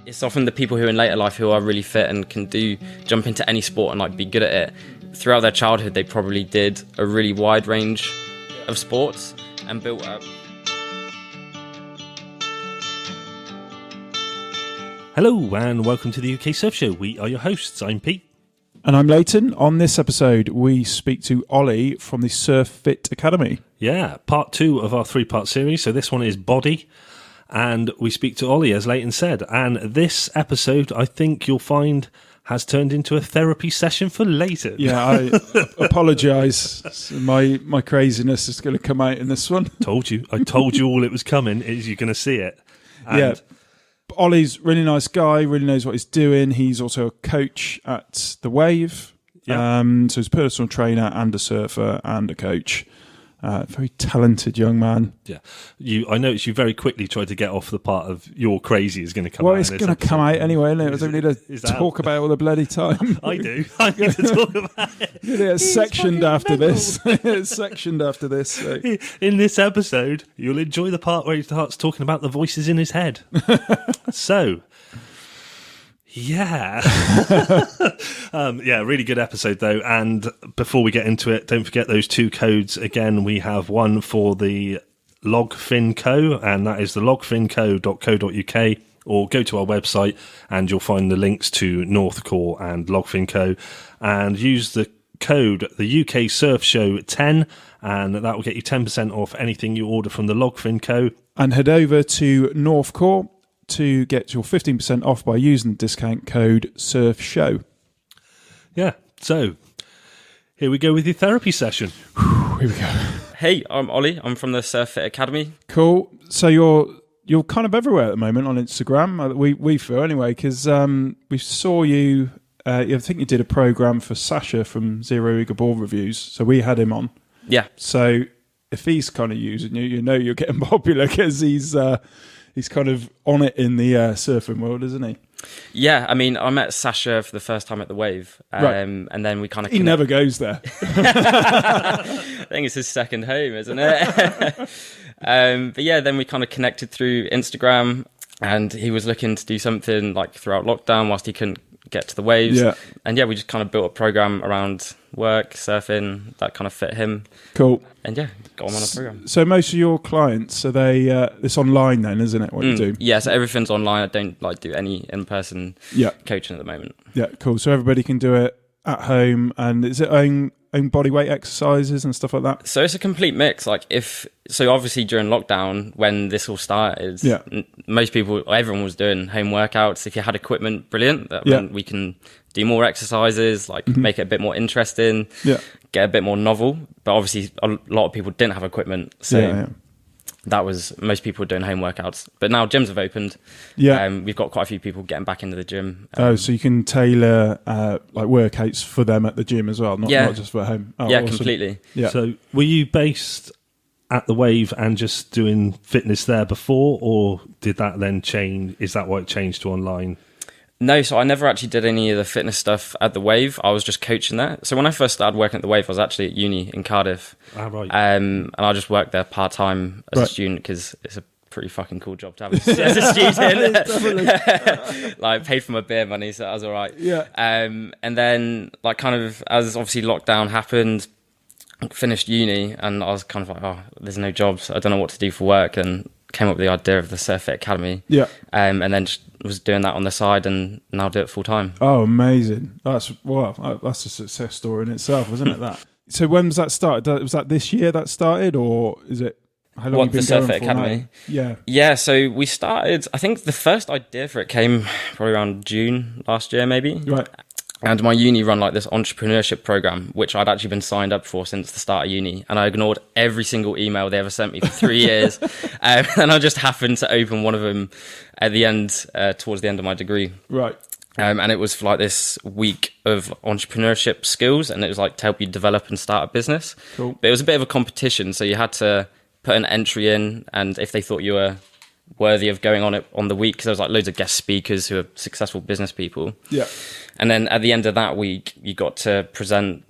it's often the people who are in later life who are really fit and can jump into any sport and like be good at it. Throughout their childhood, they probably did a really wide range of sports and built up. Hello and welcome to the UK Surf Show. We are your hosts. I'm Pete. And I'm Leighton. On this episode, we speak to Ollie from the Surf Fit Academy. Yeah, part 2 of our 3-part series. So this one is body. And we speak to Ollie, as Leighton said. And this episode, I think you'll find, has turned into a therapy session for Leighton. Yeah, I apologise. My craziness is going to come out in this one. I told you all it was coming. You're going to see it. And yeah. Ollie's a really nice guy, really knows what he's doing. He's also a coach at The Wave. Yeah. So he's a personal trainer and a surfer and a coach. Very talented young man. Yeah, I noticed you very quickly tried to get off the part of "you're crazy" is going to come out. Well, it's going to come out anyway, isn't it? I don't need to talk about it all the bloody time. I do. I need to talk about it. It's sectioned after this. It's sectioned after this. So. In this episode, you'll enjoy the part where he starts talking about the voices in his head. So, yeah. Really good episode though. And before we get into it, don't forget those 2 codes. Again, we have one for the Logfin Co, and that is the logfinco.co.uk, or go to our website and you'll find the links to Northcore and Logfin Co, and use the code the UK Surf Show 10, and that will get you 10% off anything you order from the Logfin Co. And head over to Northcore to get your 15% off by using the discount code SURFSHOW. Yeah, so here we go with your therapy session. Here we go. Hey, I'm Ollie. I'm from the Surf Fit Academy. Cool. So you're kind of everywhere at the moment on Instagram. We feel anyway, because we saw you. I think you did a program for Sasha from Zero Ego Board Reviews. So we had him on. Yeah. So if he's kind of using you, you know you're getting popular because he's kind of on it in the surfing world, isn't he? Yeah, I mean, I met Sasha for the first time at the Wave, right. And then we kind of... He never goes there. I think it's his second home, isn't it? But yeah, then we kind of connected through Instagram, and he was looking to do something like throughout lockdown whilst he couldn't get to the waves. Yeah. And yeah, we just kind of built a program around work, surfing, that kind of fit him. Cool. And yeah, got him on a program. So most of your clients, are they, it's online then, isn't it, what you do? Yeah, so everything's online. I don't do any in-person coaching at the moment. Yeah, cool. So everybody can do it at home, and is it own body weight exercises and stuff like that? So it's a complete mix. So obviously during lockdown, when this all started, everyone was doing home workouts. If you had equipment, brilliant. That meant we can do more exercises, make it a bit more interesting, get a bit more novel. But obviously a lot of people didn't have equipment. So that was, most people were doing home workouts. But now gyms have opened. Yeah. We've got quite a few people getting back into the gym. So you can tailor workouts for them at the gym as well, not just for home. Oh, yeah, awesome. completely. Yeah. So were you based at the Wave and just doing fitness there before, or did that then change? Is that why it changed to online? No, so I never actually did any of the fitness stuff at the Wave. I was just coaching there. So when I first started working at the Wave, I was actually at uni in Cardiff. Ah, right. And I just worked there part-time as a student because it's a pretty fucking cool job to have as a student. Paid for my beer money, so that was all right. Yeah. And then kind of as obviously lockdown happened, finished uni, and I was kind of like, oh, there's no jobs. I don't know what to do for work, and came up with the idea of the Surf Fit Academy. Yeah. And then just was doing that on the side, and now do it full time. Oh, amazing! That's a success story in itself, wasn't it? That. So when was that started? Was that this year that started, or is it? How long have you been Surf going Fit for Academy? Now? Yeah. Yeah. So we started. I think the first idea for it came probably around June last year, maybe. Right. And my uni run this entrepreneurship program, which I'd actually been signed up for since the start of uni. And I ignored every single email they ever sent me for 3 years. And I just happened to open one of them at the end, towards the end of my degree. Right. And it was for this week of entrepreneurship skills. And it was to help you develop and start a business. Cool. But it was a bit of a competition. So you had to put an entry in. And if they thought you were worthy of going on it on the week, because there was loads of guest speakers who are successful business people. Yeah. And then at the end of that week, you got to present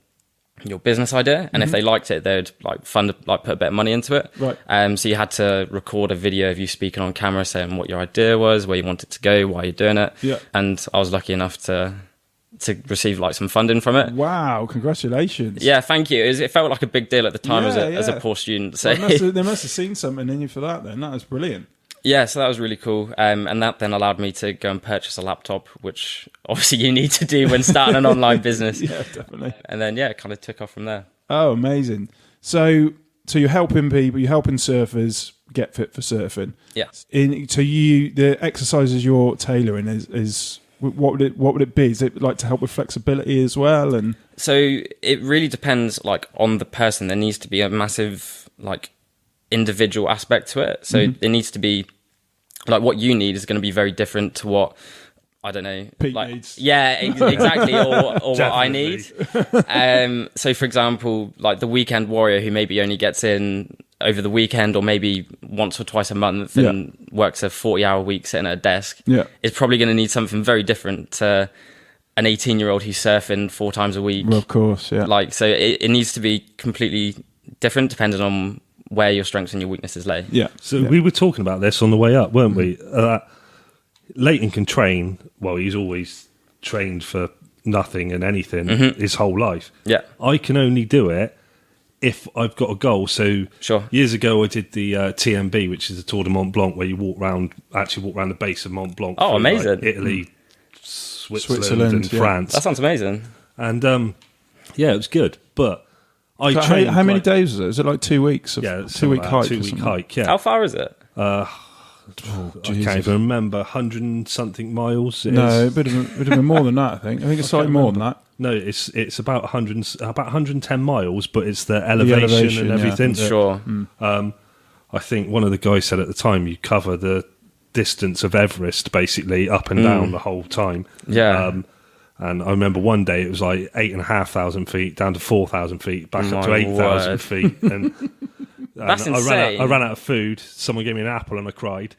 your business idea, and if they liked it, they'd like put a bit of money into it. Right. So you had to record a video of you speaking on camera, saying what your idea was, where you wanted to go, why you're doing it. Yeah. And I was lucky enough to receive like some funding from it. Wow! Congratulations. Yeah, thank you. It felt like a big deal at the time as a poor student. So they must have seen something in you for that. Then that was brilliant. Yeah, so that was really cool. And that then allowed me to go and purchase a laptop, which obviously you need to do when starting an online business. Yeah, definitely. And then, it kind of took off from there. Oh, amazing. So you're helping people, you're helping surfers get fit for surfing. Yes. The exercises you're tailoring is what would it be? Is it like to help with flexibility as well? And so it really depends like on the person. There needs to be a massive like individual aspect to it. So it needs to be like what you need is going to be very different to what I don't know Pete like needs. Yeah, exactly, or what I need. So for example, like the weekend warrior who maybe only gets in over the weekend or maybe once or twice a month and works a 40-hour week sitting at a desk is probably going to need something very different to an 18-year-old who's surfing 4 times a week. Well, of course, yeah. Like so it needs to be completely different depending on where your strengths and your weaknesses lay. Yeah. So we were talking about this on the way up, weren't we? Leighton can train. Well, he's always trained for nothing and anything his whole life. Yeah. I can only do it if I've got a goal. So years ago, I did the TMB, which is the Tour de Mont Blanc, where you walk around the base of Mont Blanc. Oh, amazing! Like Italy, Switzerland, and France. That sounds amazing. And it was good, but. How many days was it? Was it like 2 weeks? 2 week hike. 2 week hike. Yeah. How far is it? I can't even remember. 100 and something miles. No, it would have been more than that. I think it's slightly more than that. No, it's about 110 miles, but it's the elevation and everything. Yeah. Sure. I think one of the guys said at the time you cover the distance of Everest basically up and down the whole time. Yeah. And I remember one day it was like 8,500 feet down to 4,000 feet, back up to 8,000 feet. And that's insane. I ran out of food. Someone gave me an apple and I cried.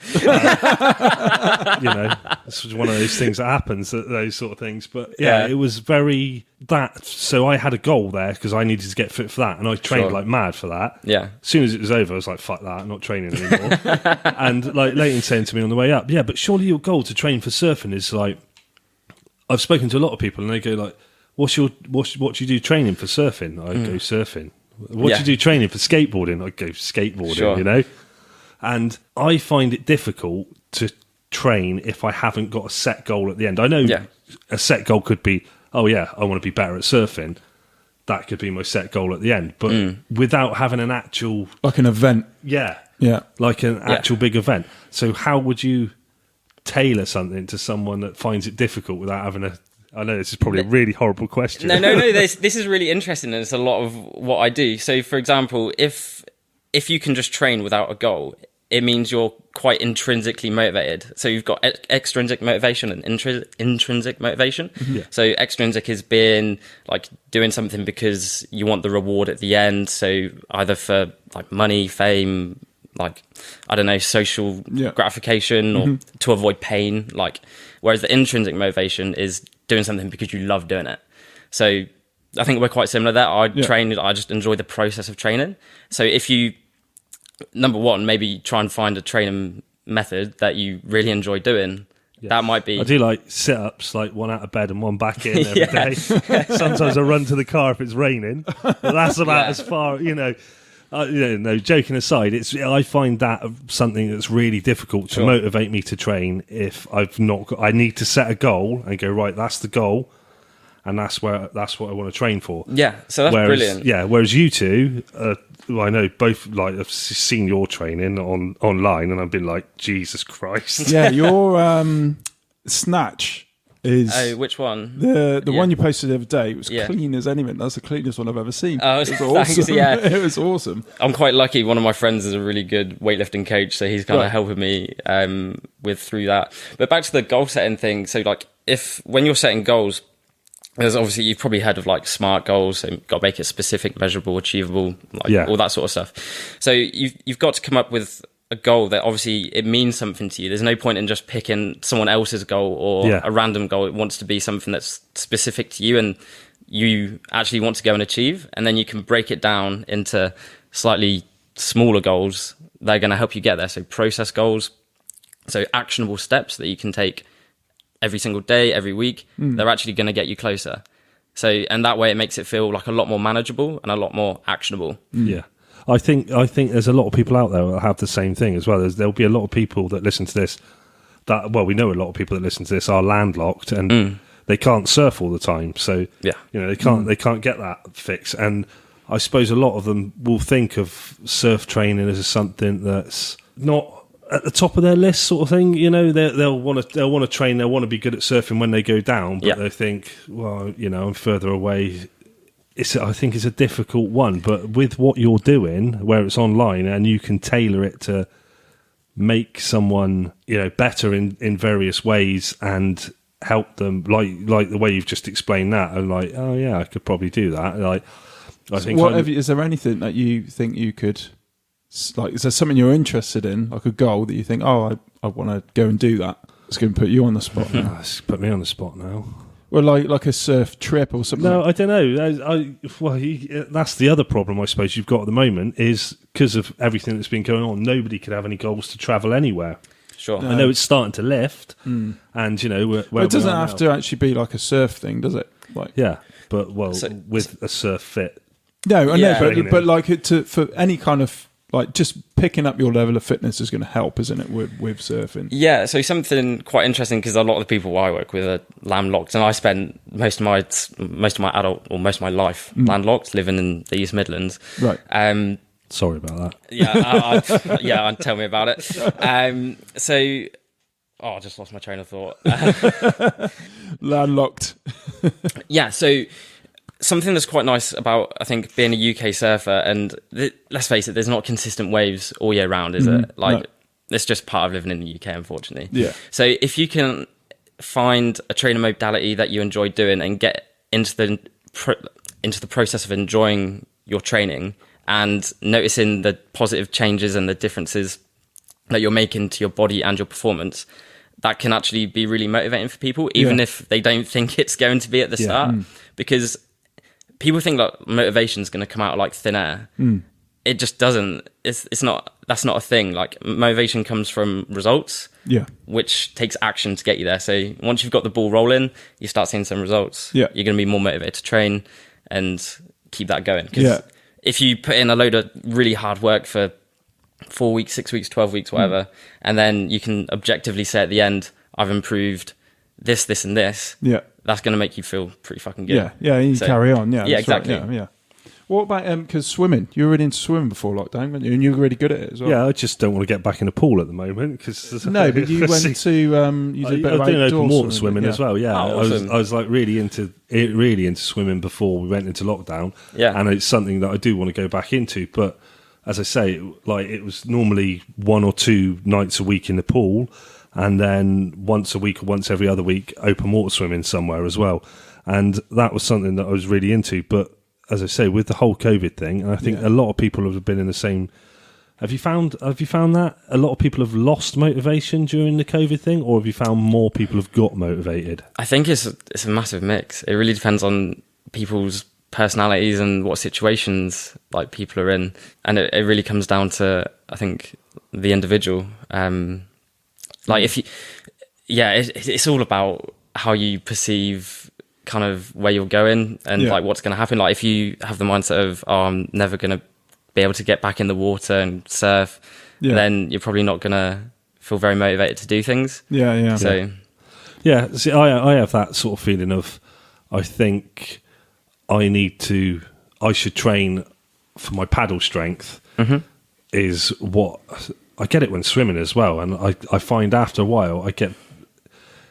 This was one of those things that happens, those sort of things. But it was very that. So I had a goal there because I needed to get fit for that. And I trained like mad for that. Yeah. As soon as it was over, I was like, fuck that, I'm not training anymore. And like Leighton saying to me on the way up, but surely your goal to train for surfing is like, I've spoken to a lot of people and they go like, what do you do training for surfing? I go surfing. What do you do training for skateboarding? I go skateboarding, And I find it difficult to train if I haven't got a set goal at the end. I know a set goal could be, I want to be better at surfing. That could be my set goal at the end. But without having an actual... Like an event. Yeah. Yeah. Like an actual big event. So how would you tailor something to someone that finds it difficult without having a... I know this is probably a really horrible question. No. This is really interesting, and it's a lot of what I do. So, for example, if you can just train without a goal, it means you're quite intrinsically motivated. So you've got extrinsic motivation and intrinsic motivation. Yeah. So extrinsic is being like doing something because you want the reward at the end. So either for like money, fame, like, I don't know, social gratification, or to avoid pain. Like, whereas the intrinsic motivation is doing something because you love doing it. So I think we're quite similar there. I just enjoy the process of training. So if you, number one, maybe try and find a training method that you really enjoy doing. Yeah. That might be... I do like sit-ups, like one out of bed and one back in every day. Sometimes I run to the car if it's raining. But that's about as far, no, joking aside, I find that something that's really difficult to motivate me to train if I've not got... I need to set a goal and go, right, that's the goal. And that's what I want to train for. Yeah, so that's brilliant. Yeah, whereas you two, I know both. Like I've seen your training online, and I've been like, Jesus Christ. Yeah, your snatch is. Oh, which one? The one you posted the other day. It was clean as anything. That's the cleanest one I've ever seen. Oh, it was awesome. Thanks, yeah, it was awesome. I'm quite lucky. One of my friends is a really good weightlifting coach, so he's kind of helping me through that. But back to the goal setting thing. So, like, when you're setting goals. There's obviously, you've probably heard of like SMART goals, so you've got to make it specific, measurable, achievable, all that sort of stuff. So you've got to come up with a goal that obviously it means something to you. There's no point in just picking someone else's goal or a random goal. It wants to be something that's specific to you. And you actually want to go and achieve, and then you can break it down into slightly smaller goals that are going to help you get there. So process goals, so actionable steps that you can take every single day, every week. They're actually going to get you closer. So, and that way it makes it feel like a lot more manageable and a lot more actionable. Yeah. I think there's a lot of people out there that have the same thing as well. There'll be a lot of people that listen to this that, well, we know a lot of people that listen to this are landlocked and they can't surf all the time. So, they can't get that fix. And I suppose a lot of them will think of surf training as something that's not at the top of their list, sort of thing. They'll want to train, they'll want to be good at surfing when they go down, but they think, well, I'm further away. I think it's a difficult one, but with what you're doing, where it's online and you can tailor it to make someone, better in various ways and help them, like the way you've just explained that, and like, oh yeah, I could probably do that. Like, I think. Is there anything that you think you could? Like, is there something you're interested in, like a goal that you think, oh, I want to go and do that? It's going to put you on the spot now. It's put me on the spot now. Well, like a surf trip or something. No, I don't know. That's the other problem I suppose you've got at the moment is because of everything that's been going on. Nobody could have any goals to travel anywhere. Sure, I know it's starting to lift, and where it doesn't have to actually be like a surf thing, does it? Like, yeah, but with a surf fit. No, I know, but like for any kind of. Like, just picking up your level of fitness is going to help, isn't it, with surfing? Yeah, so something quite interesting, because a lot of the people I work with are landlocked, and I spent most of my adult, or most of my life landlocked, living in the East Midlands. Right. Sorry about that. Yeah, tell me about it. I just lost my train of thought. Landlocked. Yeah, so something that's quite nice about, I think, being a UK surfer, and let's face it, there's not consistent waves all year round, is it? Like, it's just part of living in the UK, unfortunately. Yeah. So if you can find a training modality that you enjoy doing and get into the process of enjoying your training and noticing the positive changes and the differences that you're making to your body and your performance, that can actually be really motivating for people, even if they don't think it's going to be at the start, because people think that motivation is going to come out like thin air. It just doesn't. It's not. That's not a thing. Like, motivation comes from results, which takes action to get you there. So once you've got the ball rolling, you start seeing some results. You're going to be more motivated to train and keep that going. Because if you put in a load of really hard work for 4 weeks, 6 weeks, 12 weeks, whatever, and then you can objectively say at the end, I've improved this, this, and this. That's going to make you feel pretty fucking good. Yeah, you carry on. Yeah, exactly. Right. Yeah. What about because swimming? You were really into swimming before lockdown, weren't you? And you were really good at it as well. Yeah, I just don't want to get back in the pool at the moment no, but you went to you did a bit of open water swimming as well. Yeah, awesome. I was like really into swimming before we went into lockdown. Yeah, and it's something that I do want to go back into. But as I say, like, it was normally 1 or 2 nights a week in the pool, and then once a week or once every other week open water swimming somewhere as well. And that was something that I was really into. But as I say, with the whole COVID thing, and I think a lot of people have been in the same. Have you found that a lot of people have lost motivation during the COVID thing, or have you found more people have got motivated? I think it's a massive mix. It really depends on people's personalities and what situations like people are in, and it really comes down to, I think, the individual. Like, if you, it's all about how you perceive kind of where you're going and like what's going to happen. Like, if you have the mindset of, I'm never going to be able to get back in the water and surf, then you're probably not going to feel very motivated to do things. So see, I have that sort of feeling of, I think I should train for my paddle strength is what I get it when swimming as well. And I find after a while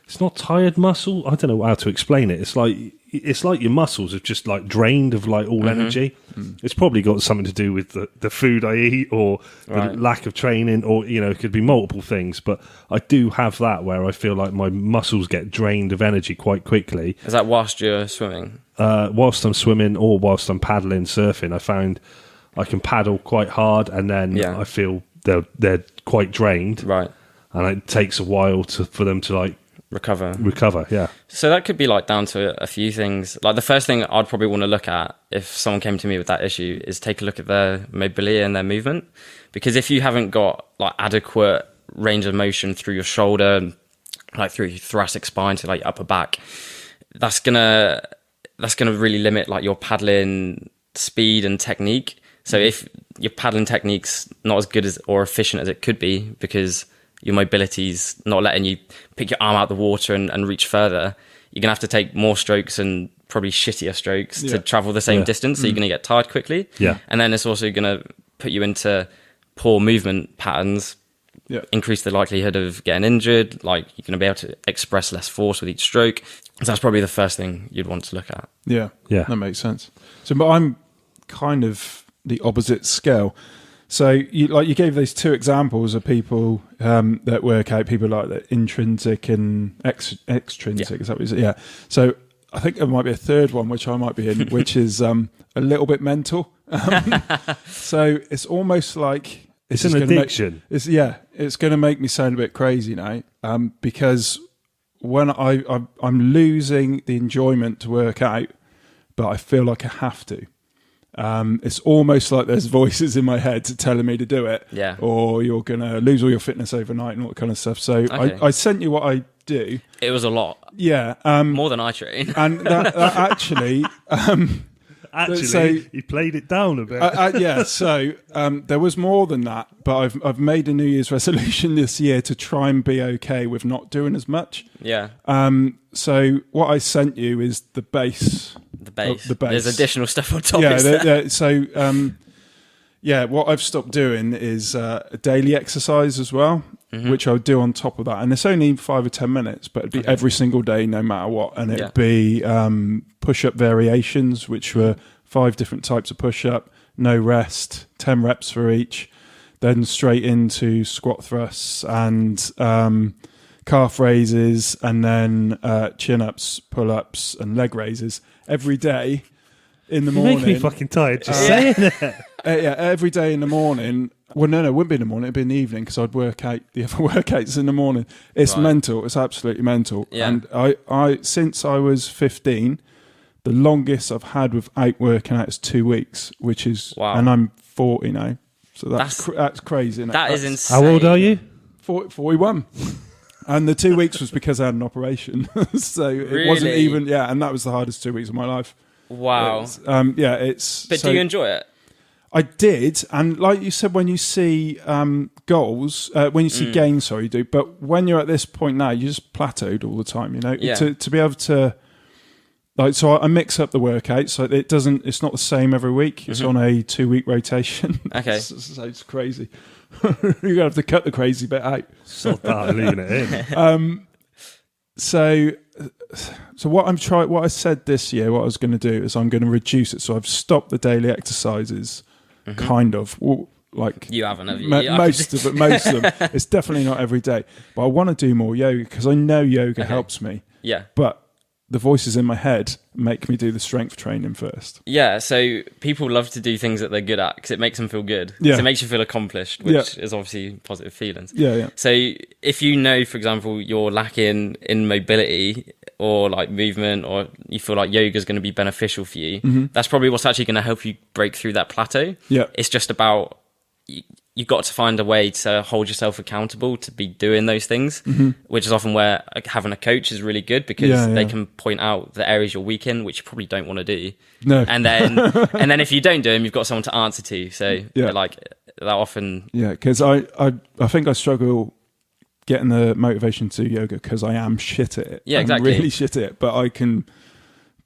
it's not tired muscle. I don't know how to explain it. It's like your muscles have just like drained of like all energy. It's probably got something to do with the food I eat or the lack of training, or, it could be multiple things. But I do have that where I feel like my muscles get drained of energy quite quickly. Is that whilst you're swimming? Whilst I'm swimming or whilst I'm paddling, surfing, I found I can paddle quite hard, and then I feel they're quite drained. Right. And it takes a while for them to like recover. Yeah. So that could be like down to a few things. Like the first thing I'd probably want to look at if someone came to me with that issue is take a look at their mobility and their movement, because if you haven't got like adequate range of motion through your shoulder, like through your thoracic spine to like upper back, that's gonna really limit like your paddling speed and technique. So if your paddling technique's not as good as or efficient as it could be because your mobility's not letting you pick your arm out the water and reach further, you're gonna have to take more strokes and probably shittier strokes to travel the same distance. So you're gonna get tired quickly. Yeah. And then it's also gonna put you into poor movement patterns. Yeah. Increase the likelihood of getting injured. Like you're going to be able to express less force with each stroke. So that's probably the first thing you'd want to look at. Yeah, that makes sense. So, but I'm kind of the opposite scale. So, you gave those two examples of people that work out, people like the intrinsic and extrinsic. Yeah. Is that what you said? Yeah. So I think there might be a third one which I might be in, which is a little bit mental. So it's almost like. It's an addiction. It's going to make me sound a bit crazy now, because when I'm losing the enjoyment to work out, but I feel like I have to. It's almost like there's voices in my head telling me to do it, or you're going to lose all your fitness overnight and all that kind of stuff. So okay. I sent you what I do. It was a lot. Yeah. More than I train. And that actually... Actually, he played it down a bit. So there was more than that, but I've made a New Year's resolution this year to try and be okay with not doing as much. Yeah. So what I sent you is the base. The base. There's additional stuff on top. What I've stopped doing is a daily exercise as well, which I'll do on top of that. And it's only 5 or 10 minutes, but it'd be every single day, no matter what. And it'd be push-up variations, which were 5 different types of push-up, no rest, 10 reps for each, then straight into squat thrusts and calf raises, and then chin-ups, pull-ups, and leg raises every day in the morning. You make me fucking tired just saying it. Every day in the morning. Well, no, it wouldn't be in the morning. It'd be in the evening because I'd work out the other workouts in the morning. It's mental. It's absolutely mental. Yeah. And I since I was 15, the longest I've had without working out is 2 weeks, which is, and I'm 40 now. So that's crazy. Isn't it? That is insane. How old are you? 41. And the 2 weeks was because I had an operation. So it wasn't even, and that was the hardest 2 weeks of my life. Wow. But do you enjoy it? I did, and like you said, when you see goals, when you see gains, you do. But when you're at this point now, you just plateaued all the time. You know, to be able to, so I mix up the workouts. So it's not the same every week. It's on a 2-week rotation. Okay, so it's crazy. You're gonna have to cut the crazy bit out. Sort that, leaving it in. So what I said this year, what I was going to do is I'm going to reduce it. So I've stopped the daily exercises. Kind of, like you haven't, have you? Most of them. It's definitely not every day, but I want to do more yoga because I know yoga helps me. Yeah, but the voices in my head make me do the strength training first. Yeah, so people love to do things that they're good at because it makes them feel good. Yeah, so it makes you feel accomplished, which is obviously positive feelings. Yeah. So if you know, for example, you're lacking in mobility or like movement, or you feel like yoga is going to be beneficial for you, that's probably what's actually going to help you break through that plateau. Yeah, it's just about you've got to find a way to hold yourself accountable to be doing those things, which is often where having a coach is really good because they can point out the areas you're weak in, which you probably don't want to do. No, and then if you don't do them, you've got someone to answer to. So like that often. Yeah, because I think I struggle getting the motivation to yoga because I am shit at it. Yeah, exactly. I'm really shit at it, but I can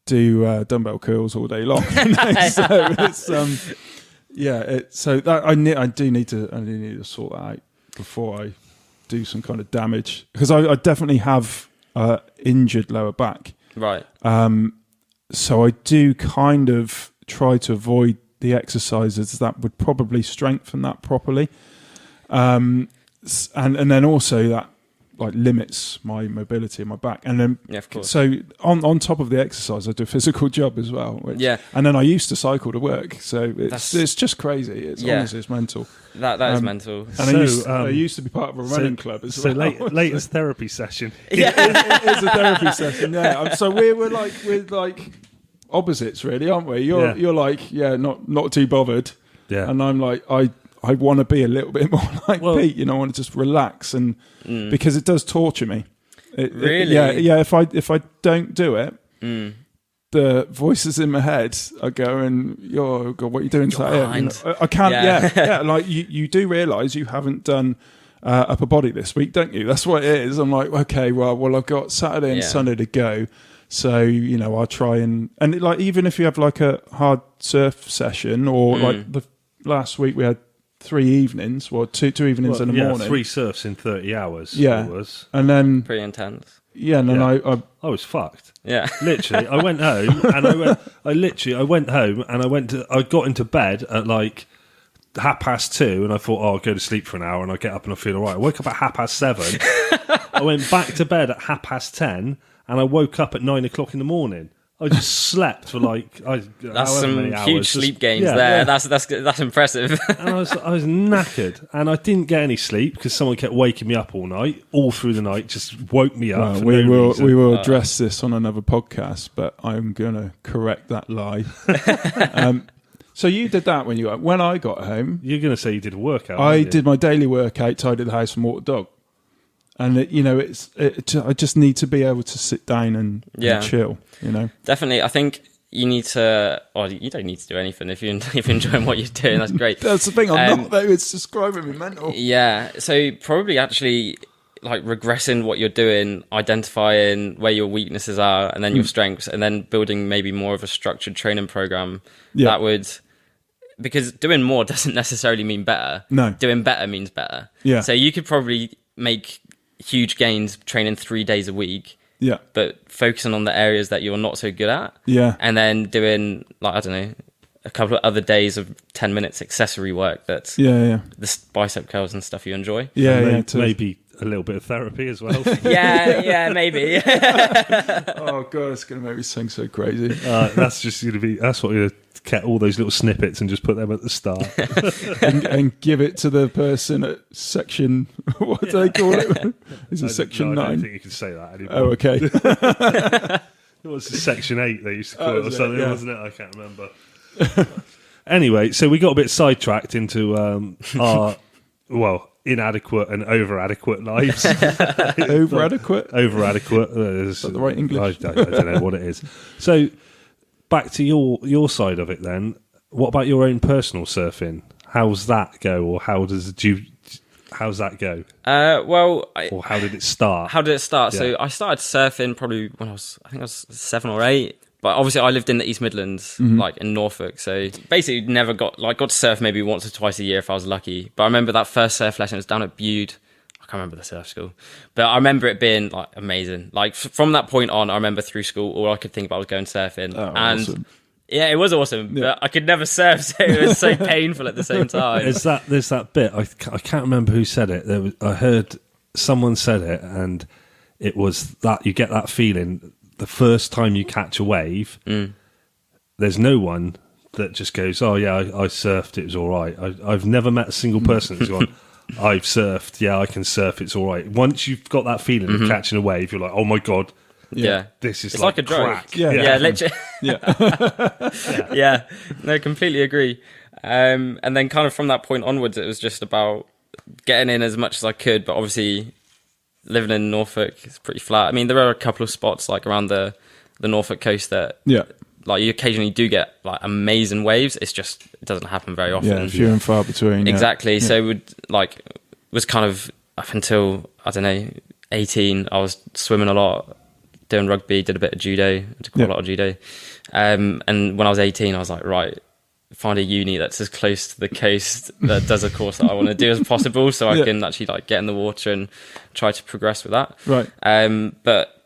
do dumbbell curls all day long. So it's so that I do need to sort that out before I do some kind of damage, because I definitely have injured lower back. Right. So I do kind of try to avoid the exercises that would probably strengthen that properly. And then also that like limits my mobility in my back. And then of course. So on top of the exercise, I do a physical job as well. And then I used to cycle to work, so it's just crazy. It's honestly, it's mental. That is mental. And I used to be part of a running club as well. So latest therapy session. Yeah, it's a therapy session. Yeah. So we're like opposites, really, aren't we? You're like, not too bothered. Yeah. And I'm like, I want to be a little bit more like Pete. You know, I want to just relax, and because it does torture me. Really? If I don't do it, the voices in my head are going, "Yo, God, what are you doing today?" You know, I can't. Yeah. Like you do realise you haven't done upper body this week, don't you? That's what it is. I'm like, okay, well, I've got Saturday and Sunday to go. So, you know, I'll try and like, even if you have like a hard surf session, or like the last week we had 3 evenings, two evenings in the morning. 3 surfs in 30 hours. Yeah. It was. And then Pretty intense. Yeah, and then I was fucked. Yeah. Literally, I went home and I got into bed at like 2:30, and I thought, I'll go to sleep for an hour and I'll get up and I'll feel all right. I woke up at 7:30. I went back to bed at 10:30, and I woke up at 9 o'clock in the morning. I just slept for like that's some many hours. huge sleep gains there. Yeah. That's impressive. And I was knackered, and I didn't get any sleep because someone kept waking me up all night, all through the night, just woke me up. We will address this on another podcast, but I'm gonna correct that lie. So you did that when I got home. You're gonna say you did a workout. I did my daily workout, tidied the house, and walked the dog. And I just need to be able to sit down and chill. You know, definitely. I think you need to, or you don't need to do anything if you're enjoying what you're doing. That's great. That's the thing. I'm not though. It's describing me mental. Yeah. So probably actually like regressing what you're doing, identifying where your weaknesses are, and then your strengths, and then building maybe more of a structured training program that would. Because doing more doesn't necessarily mean better. No. Doing better means better. Yeah. So you could probably make huge gains training 3 days a week. Yeah. But focusing on the areas that you're not so good at. Yeah. And then doing, like, I don't know, a couple of other days of 10 minutes accessory work that's the bicep curls and stuff you enjoy. Yeah, maybe a little bit of therapy as well. yeah, maybe. Oh, God, it's going to make me sing so crazy. That's what you're get all those little snippets and just put them at the start and give it to the person at section, what do they call it? Is it section 9? I don't think you can say that anymore. Oh, okay. It was section 8 they used to call it or something, wasn't it? I can't remember. Anyway, so we got a bit sidetracked into our inadequate and over-adequate lives. Over-adequate? Over-adequate. Is that the right English? I don't know what it is. So back to your side of it then. What about your own personal surfing? How's that go, or how's that go? Or how did it start? Yeah. So I started surfing probably when I was 7 or 8. But obviously I lived in the East Midlands, like in Norfolk. So basically never got to surf maybe once or twice a year if I was lucky. But I remember that first surf lesson was down at Bude. I can't remember the surf school, but I remember it being like amazing. Like from that point on, I remember through school, all I could think about was going surfing. And awesome. Yeah, it was awesome, but I could never surf, so it was so painful at the same time. There's that bit, I can't remember who said it. I heard someone said it, and it was that you get that feeling the first time you catch a wave, there's no one that just goes, oh yeah, I surfed, it was all right. I've never met a single person who's gone, I've surfed, yeah, I can surf, it's all right. Once you've got that feeling of catching a wave, you're like, oh my God, this is like a drug. Crack. Yeah, literally. Yeah, no, completely agree. And then kind of from that point onwards, it was just about getting in as much as I could, but obviously living in Norfolk is pretty flat. I mean, there are a couple of spots like around the Norfolk coast that like you occasionally do get like amazing waves. It doesn't happen very often. Yeah, few and far between. Exactly. Yeah. So it was kind of up until, I don't know, 18, I was swimming a lot, doing rugby, did a bit of judo, did quite a lot of judo. And when I was 18, I was like, right, find a uni that's as close to the coast that does a course that I want to do as possible, so I can actually like get in the water and try to progress with that. Right. But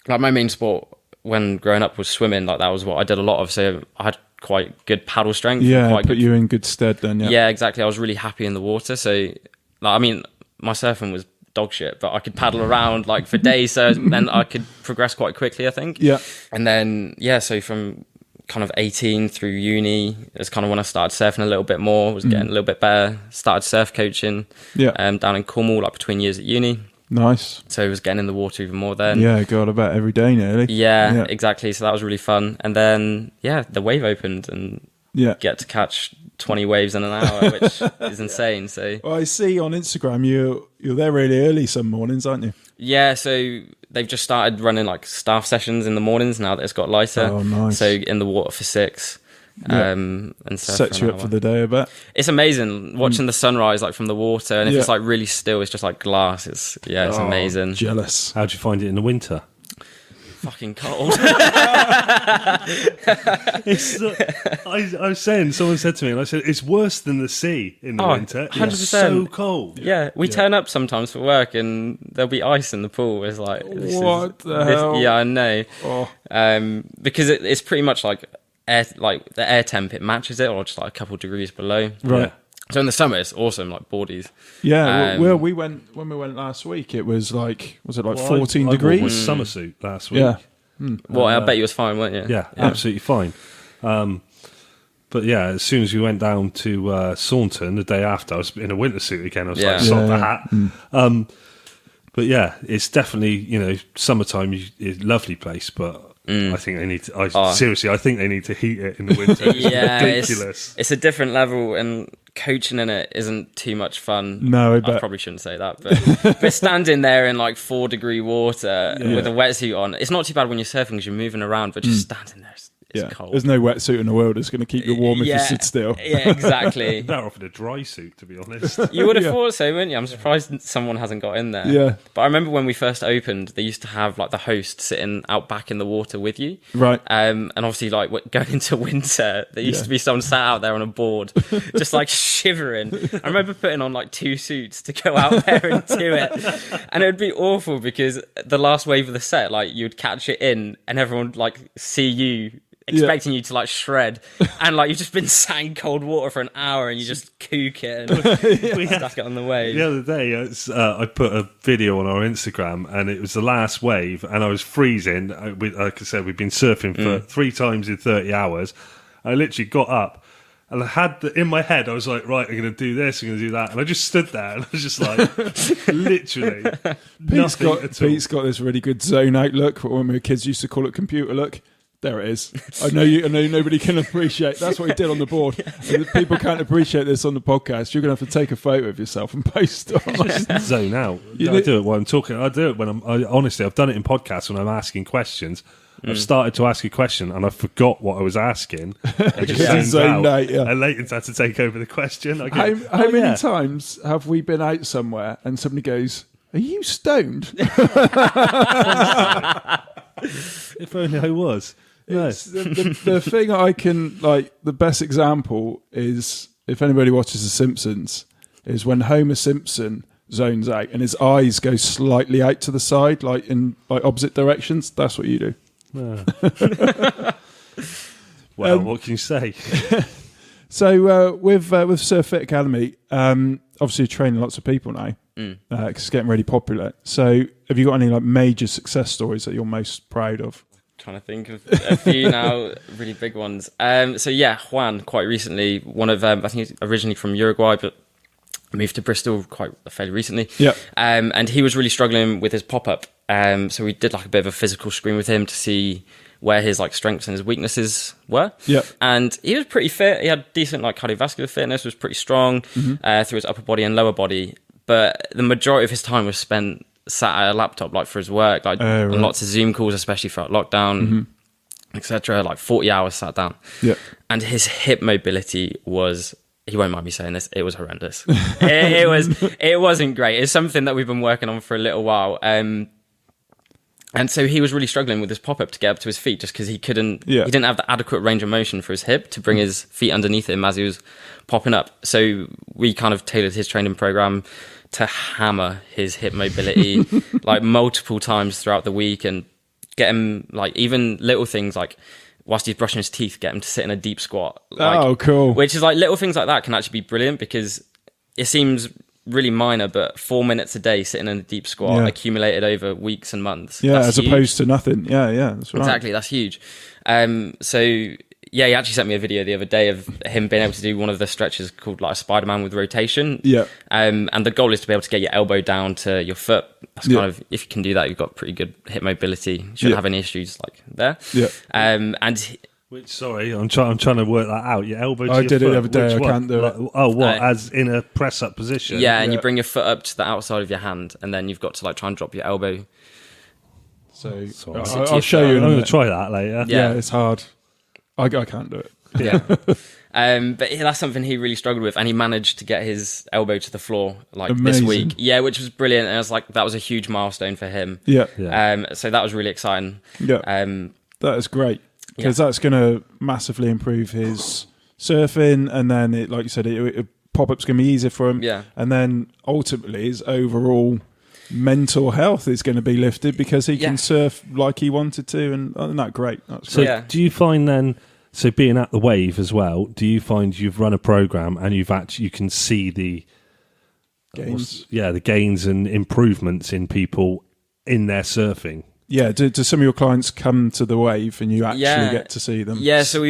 like my main sport when growing up was swimming. Like that was what I did a lot of. So I had quite good paddle strength. Yeah, quite put you in good stead then. Yeah, exactly. I was really happy in the water. So like, I mean, my surfing was dog shit, but I could paddle around like for days, so then I could progress quite quickly, I think. Yeah. And then so from kind of 18 through uni is kind of when I started surfing a little bit more, was getting a little bit better, started surf coaching down in Cornwall, like between years at uni. Nice. So I was getting in the water even more then. Yeah, God, I bet every day nearly. Yeah, exactly. So that was really fun. And then, the wave opened and get to catch 20 waves in an hour, which is insane. So well, I see on Instagram you're there really early some mornings, aren't you? Yeah, so they've just started running like staff sessions in the mornings now that it's got lighter. Oh, nice. So in the water for 6. And sets you up for the day, I bet. It's amazing watching the sunrise like from the water, and if it's like really still, it's just like glass. It's amazing. Jealous. How'd you find it in the winter? Fucking cold. I was saying, someone said to me, and I said, it's worse than the sea in the winter. 100%. It's so cold. Yeah, we turn up sometimes for work and there'll be ice in the pool. It's like, what the hell? Yeah, I know. Oh. Because it's pretty much like air, like the air temp, it matches it, or just like a couple degrees below. Right. Yeah. So in the summer, it's awesome, like boardies. Yeah, well, we went when we went last week. It was like, 14 degrees? I wore a summer suit last week. Yeah. Well, I bet you was fine, weren't you? Yeah, absolutely fine. But yeah, as soon as we went down to Saunton the day after, I was in a winter suit again. I was like, sod the hat. But yeah, it's definitely, summertime, lovely place, but I think they need to, seriously, I think they need to heat it in the winter. It's ridiculous. It's a different level, and coaching in it isn't too much fun. No, I probably shouldn't say that, but standing there in like 4-degree water with a wetsuit on, it's not too bad when you're surfing because you're moving around, but just standing there, it's cold. There's no wetsuit in the world that's going to keep you warm if you sit still. Yeah, exactly. Better off in a dry suit, to be honest. You would have thought so, wouldn't you? I'm surprised someone hasn't got in there. Yeah. But I remember when we first opened, they used to have like the host sitting out back in the water with you. Right. And obviously, like going into winter, there used to be someone sat out there on a board, just like shivering. I remember putting on like 2 suits to go out there and do it. And it would be awful because the last wave of the set, like you'd catch it in and everyone would like see you expecting you to like shred, and like you've just been sat in cold water for an hour and you just kook it and stuck it on the wave. The other day I put a video on our Instagram and it was the last wave and I was freezing. Like I said, we've been surfing for 3 times in 30 hours. I literally got up and I had in my head, I was like, right, I'm going to do this, I'm going to do that, and I just stood there and I was just like literally nothing at all. Pete's got this really good zone out look, what when we were kids used to call it computer look. There it is. I know nobody can appreciate. That's what he did on the board. And people can't appreciate this on the podcast. You're going to have to take a photo of yourself and post it on. Just zone out. I do it while I'm talking. I do it when honestly, I've done it in podcasts when I'm asking questions. I've started to ask a question and I forgot what I was asking. I just zoned out. And Leighton's had to take over the question. How many times have we been out somewhere and somebody goes, "Are you stoned?" If only I was. It's the thing I can the best example is if anybody watches The Simpsons is when Homer Simpson zones out and his eyes go slightly out to the side, like in opposite directions. That's what you do. Well, what can you say? So with Surf Fit Academy, obviously you're training lots of people now because it's getting really popular. So have you got any major success stories that you're most proud of? Trying to think of a few now, really big ones. Juan, quite recently, one of I think he's originally from Uruguay, but moved to Bristol fairly recently. Yeah. And he was really struggling with his pop-up. So we did a bit of a physical screen with him to see where his strengths and his weaknesses were. Yeah. And he was pretty fit. He had decent cardiovascular fitness, was pretty strong through his upper body and lower body. But the majority of his time was spent sat at a laptop for his work, on lots of Zoom calls, especially throughout lockdown, etc. 40 hours sat down. Yeah. And his hip mobility was, he won't mind me saying this, it was horrendous. it wasn't great. It's something that we've been working on for a little while. And so he was really struggling with his pop-up to get up to his feet just because he didn't have the adequate range of motion for his hip to bring his feet underneath him as he was popping up. So we kind of tailored his training program to hammer his hip mobility multiple times throughout the week and get him even little things whilst he's brushing his teeth, get him to sit in a deep squat. Oh, cool. Which is little things like that can actually be brilliant because it seems really minor, but 4 minutes a day sitting in a deep squat accumulated over weeks and months. Yeah, that's as huge. Opposed to nothing. Yeah, that's right. Exactly, that's huge. So yeah, he actually sent me a video the other day of him being able to do one of the stretches called like a Spider-Man with rotation. Yeah. And the goal is to be able to get your elbow down to your foot. That's kind of, if you can do that, you've got pretty good hip mobility. You shouldn't have any issues like there. Yeah. Sorry, I'm trying to work that out. Your elbow to your foot. I did it the other day. I can't do it. Oh, what? As in a press-up position? Yeah, and you bring your foot up to the outside of your hand, and then you've got to like try and drop your elbow. So I'll show you. I'm going to try that later. Yeah, it's hard. I can't do it. Yeah. But that's something he really struggled with, and he managed to get his elbow to the floor this week. Yeah, which was brilliant. And I was like, that was a huge milestone for him. Yeah. So that was really exciting. Yeah. That is great, because that's going to massively improve his surfing, and then it, like you said, pop-up's going to be easier for him. Yeah. And then ultimately his overall mental health is going to be lifted because he can surf like he wanted to, and isn't that great? That's great. So do you find then, so being at the wave as well, do you find you've run a program and you can see the gains? The gains and improvements in people in their surfing? Yeah, do some of your clients come to the wave and you actually get to see them? Yeah, so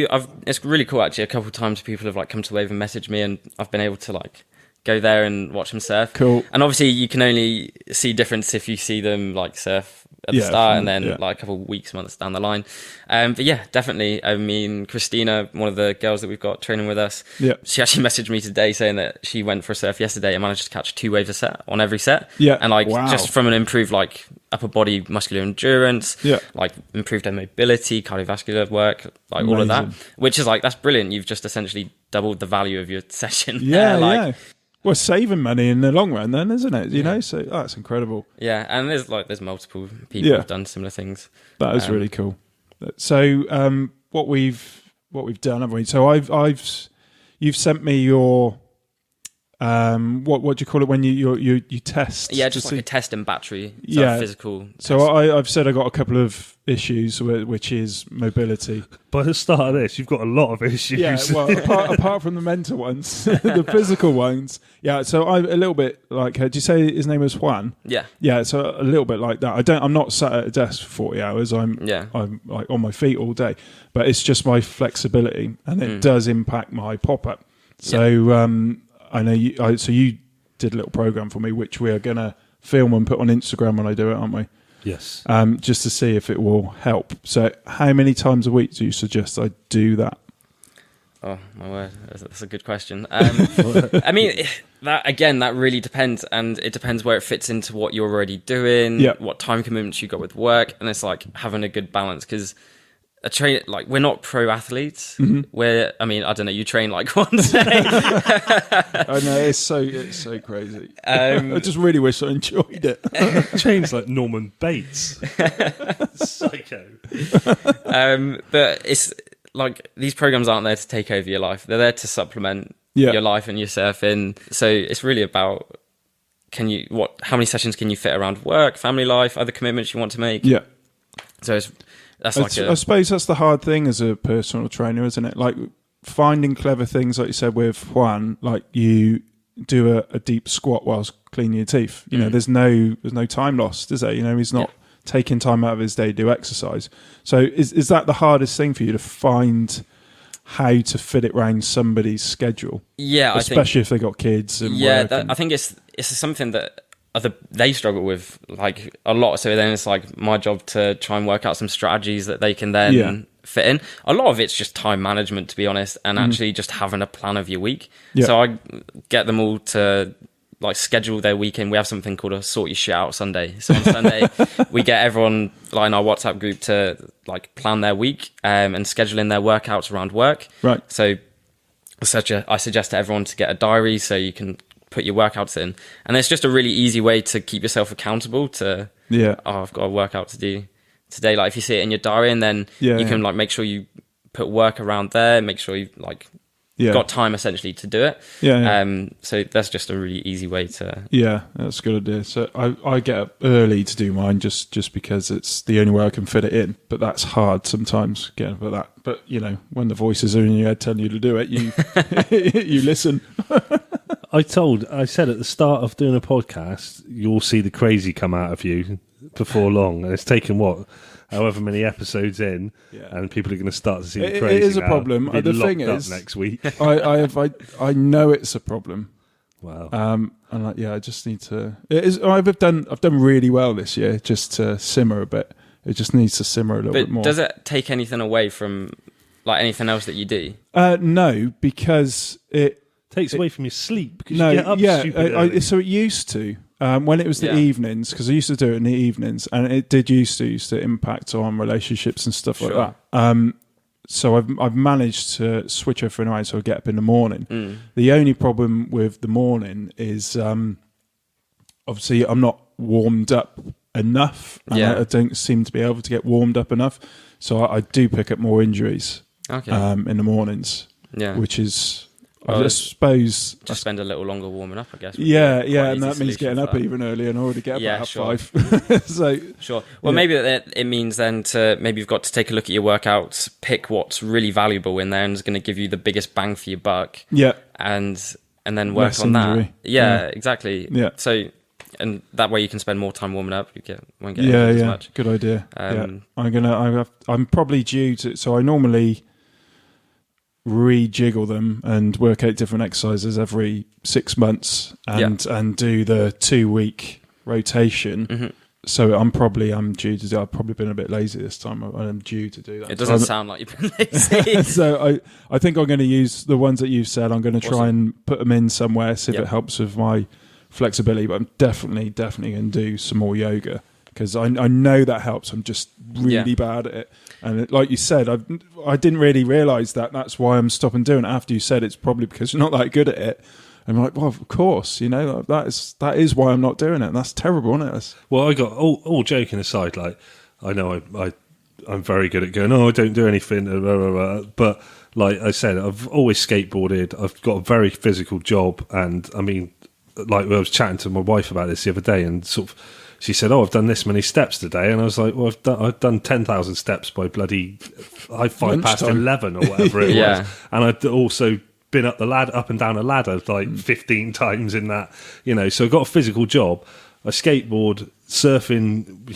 it's really cool actually. A couple of times people have like come to the wave and messaged me, and I've been able to like go there and watch them surf. Cool. And obviously you can only see difference if you see them like surf at the start and then like a couple of weeks, months down the line. But yeah, definitely. I mean, Christina, one of the girls that we've got training with us, she actually messaged me today saying that she went for a surf yesterday and managed to catch 2 waves a set on every set. Yeah. And like just from an improved like upper body muscular endurance, like improved mobility, cardiovascular work, like all of that, which is like, that's brilliant. You've just essentially doubled the value of your session. Yeah. Well, saving money in the long run, then, isn't it? You know, so that's incredible. Yeah, and there's multiple people who've done similar things. That is really cool. So, what we've done, haven't we? So, you've sent me your what do you call it when you test? Yeah, just like a test and battery. So physical. So I've said I got a couple of issues, which is mobility. By the start of this, you've got a lot of issues. Yeah, well, apart from the mental ones, the physical ones. Yeah, so I'm a little bit like. Did you say his name was Juan? Yeah. Yeah, so a little bit like that. I'm not sat at a desk for 40 hours. I'm like on my feet all day, but it's just my flexibility, and it does impact my pop up. So I know you. So you did a little program for me, which we are going to film and put on Instagram when I do it, aren't we? Yes. Just to see if it will help. So how many times a week do you suggest I do that? Oh, my word. That's a good question. I mean, that really depends. And it depends where it fits into what you're already doing, what time commitments you got with work. And it's like having a good balance, because we're not pro athletes. We're, I mean, I don't know, you train like once a day. I know, it's so crazy. I just really wish I enjoyed it. Trains like Norman Bates. Psycho. But it's like, these programs aren't there to take over your life. They're there to supplement your life and your surfing. So it's really about, how many sessions can you fit around work, family life, other commitments you want to make? Yeah. So I suppose that's the hard thing as a personal trainer, isn't it? Like finding clever things, like you said with Juan, like you do a deep squat whilst cleaning your teeth. You know, there's no time lost, is there? You know, he's not taking time out of his day to do exercise. So is that the hardest thing for you, to find how to fit it around somebody's schedule? Yeah, especially if they got kids. And I think it's something that they struggle with like a lot. So then it's like my job to try and work out some strategies that they can then fit in. A lot of it's just time management, to be honest, and actually just having a plan of your week. So I get them all to like schedule their weekend. We have something called a sort your shit out Sunday. So on Sunday we get everyone like in our WhatsApp group to like plan their week and schedule in their workouts around work. Right. So I suggest to everyone to get a diary so you can put your workouts in, and it's just a really easy way to keep yourself accountable to I've got a workout to do today. Like if you see it in your diary, and then you can like make sure you put work around there, make sure you like got time essentially to do it. So that's just a really easy way to that's a good idea. So I get up early to do mine just because it's the only way I can fit it in, but that's hard sometimes getting up at that. But you know, when the voices are in your head telling you to do it, you you listen. I said at the start of doing a podcast, you'll see the crazy come out of you before long, and it's taken however many episodes in, and people are going to start to see the crazy. It is a now. problem. The thing is, next week, I know it's a problem. Wow. And I just need to. It is. I've done really well this year. Just to simmer a bit. It just needs to simmer a little bit more. Does it take anything away from like anything else that you do? No, because it takes away from your sleep. Because you get up stupid early. So it used to. When it was the evenings, because I used to do it in the evenings, and it did used to impact on relationships and stuff like that. So I've managed to switch everything around so I get up in the morning. The only problem with the morning is obviously I'm not warmed up enough. And I don't seem to be able to get warmed up enough. So I do pick up more injuries in the mornings, which is... Well, I suppose just spend a little longer warming up, I guess. Yeah, and that means getting up even earlier and already get up at 5. So sure. Well, maybe it means then maybe you've got to take a look at your workouts, pick what's really valuable in there and is going to give you the biggest bang for your buck. Yeah, and then work less on injury. that. Yeah, exactly. Yeah. So, and that way you can spend more time warming up. You won't get injured as much. Good idea. I'm probably due to. So I normally rejiggle them and work out different exercises every 6 months and do the 2-week rotation. So I'm due to do. I've probably been a bit lazy this time. I'm due to do that. It doesn't sound like you've been lazy. So I think I'm going to use the ones that you've said. I'm going to try and put them in somewhere, see if it helps with my flexibility. But I'm definitely going to do some more yoga because I know that helps. I'm just really bad at it. And like you said, I didn't really realise that. That's why I'm stopping doing it. After you said it's probably because you're not that good at it. I'm like, well, of course, that is why I'm not doing it. And that's terrible, isn't it? Well, I got all joking aside. Like, I know I'm very good at going, I don't do anything, blah, blah, blah. But like I said, I've always skateboarded. I've got a very physical job, and I mean, like I was chatting to my wife about this the other day, and sort of. She said, I've done this many steps today. And I was like, well, I've done 10,000 steps by bloody 11 or whatever it was. And I'd also been up and down a ladder like 15 times in that, so I've got a physical job. I skateboard, surfing,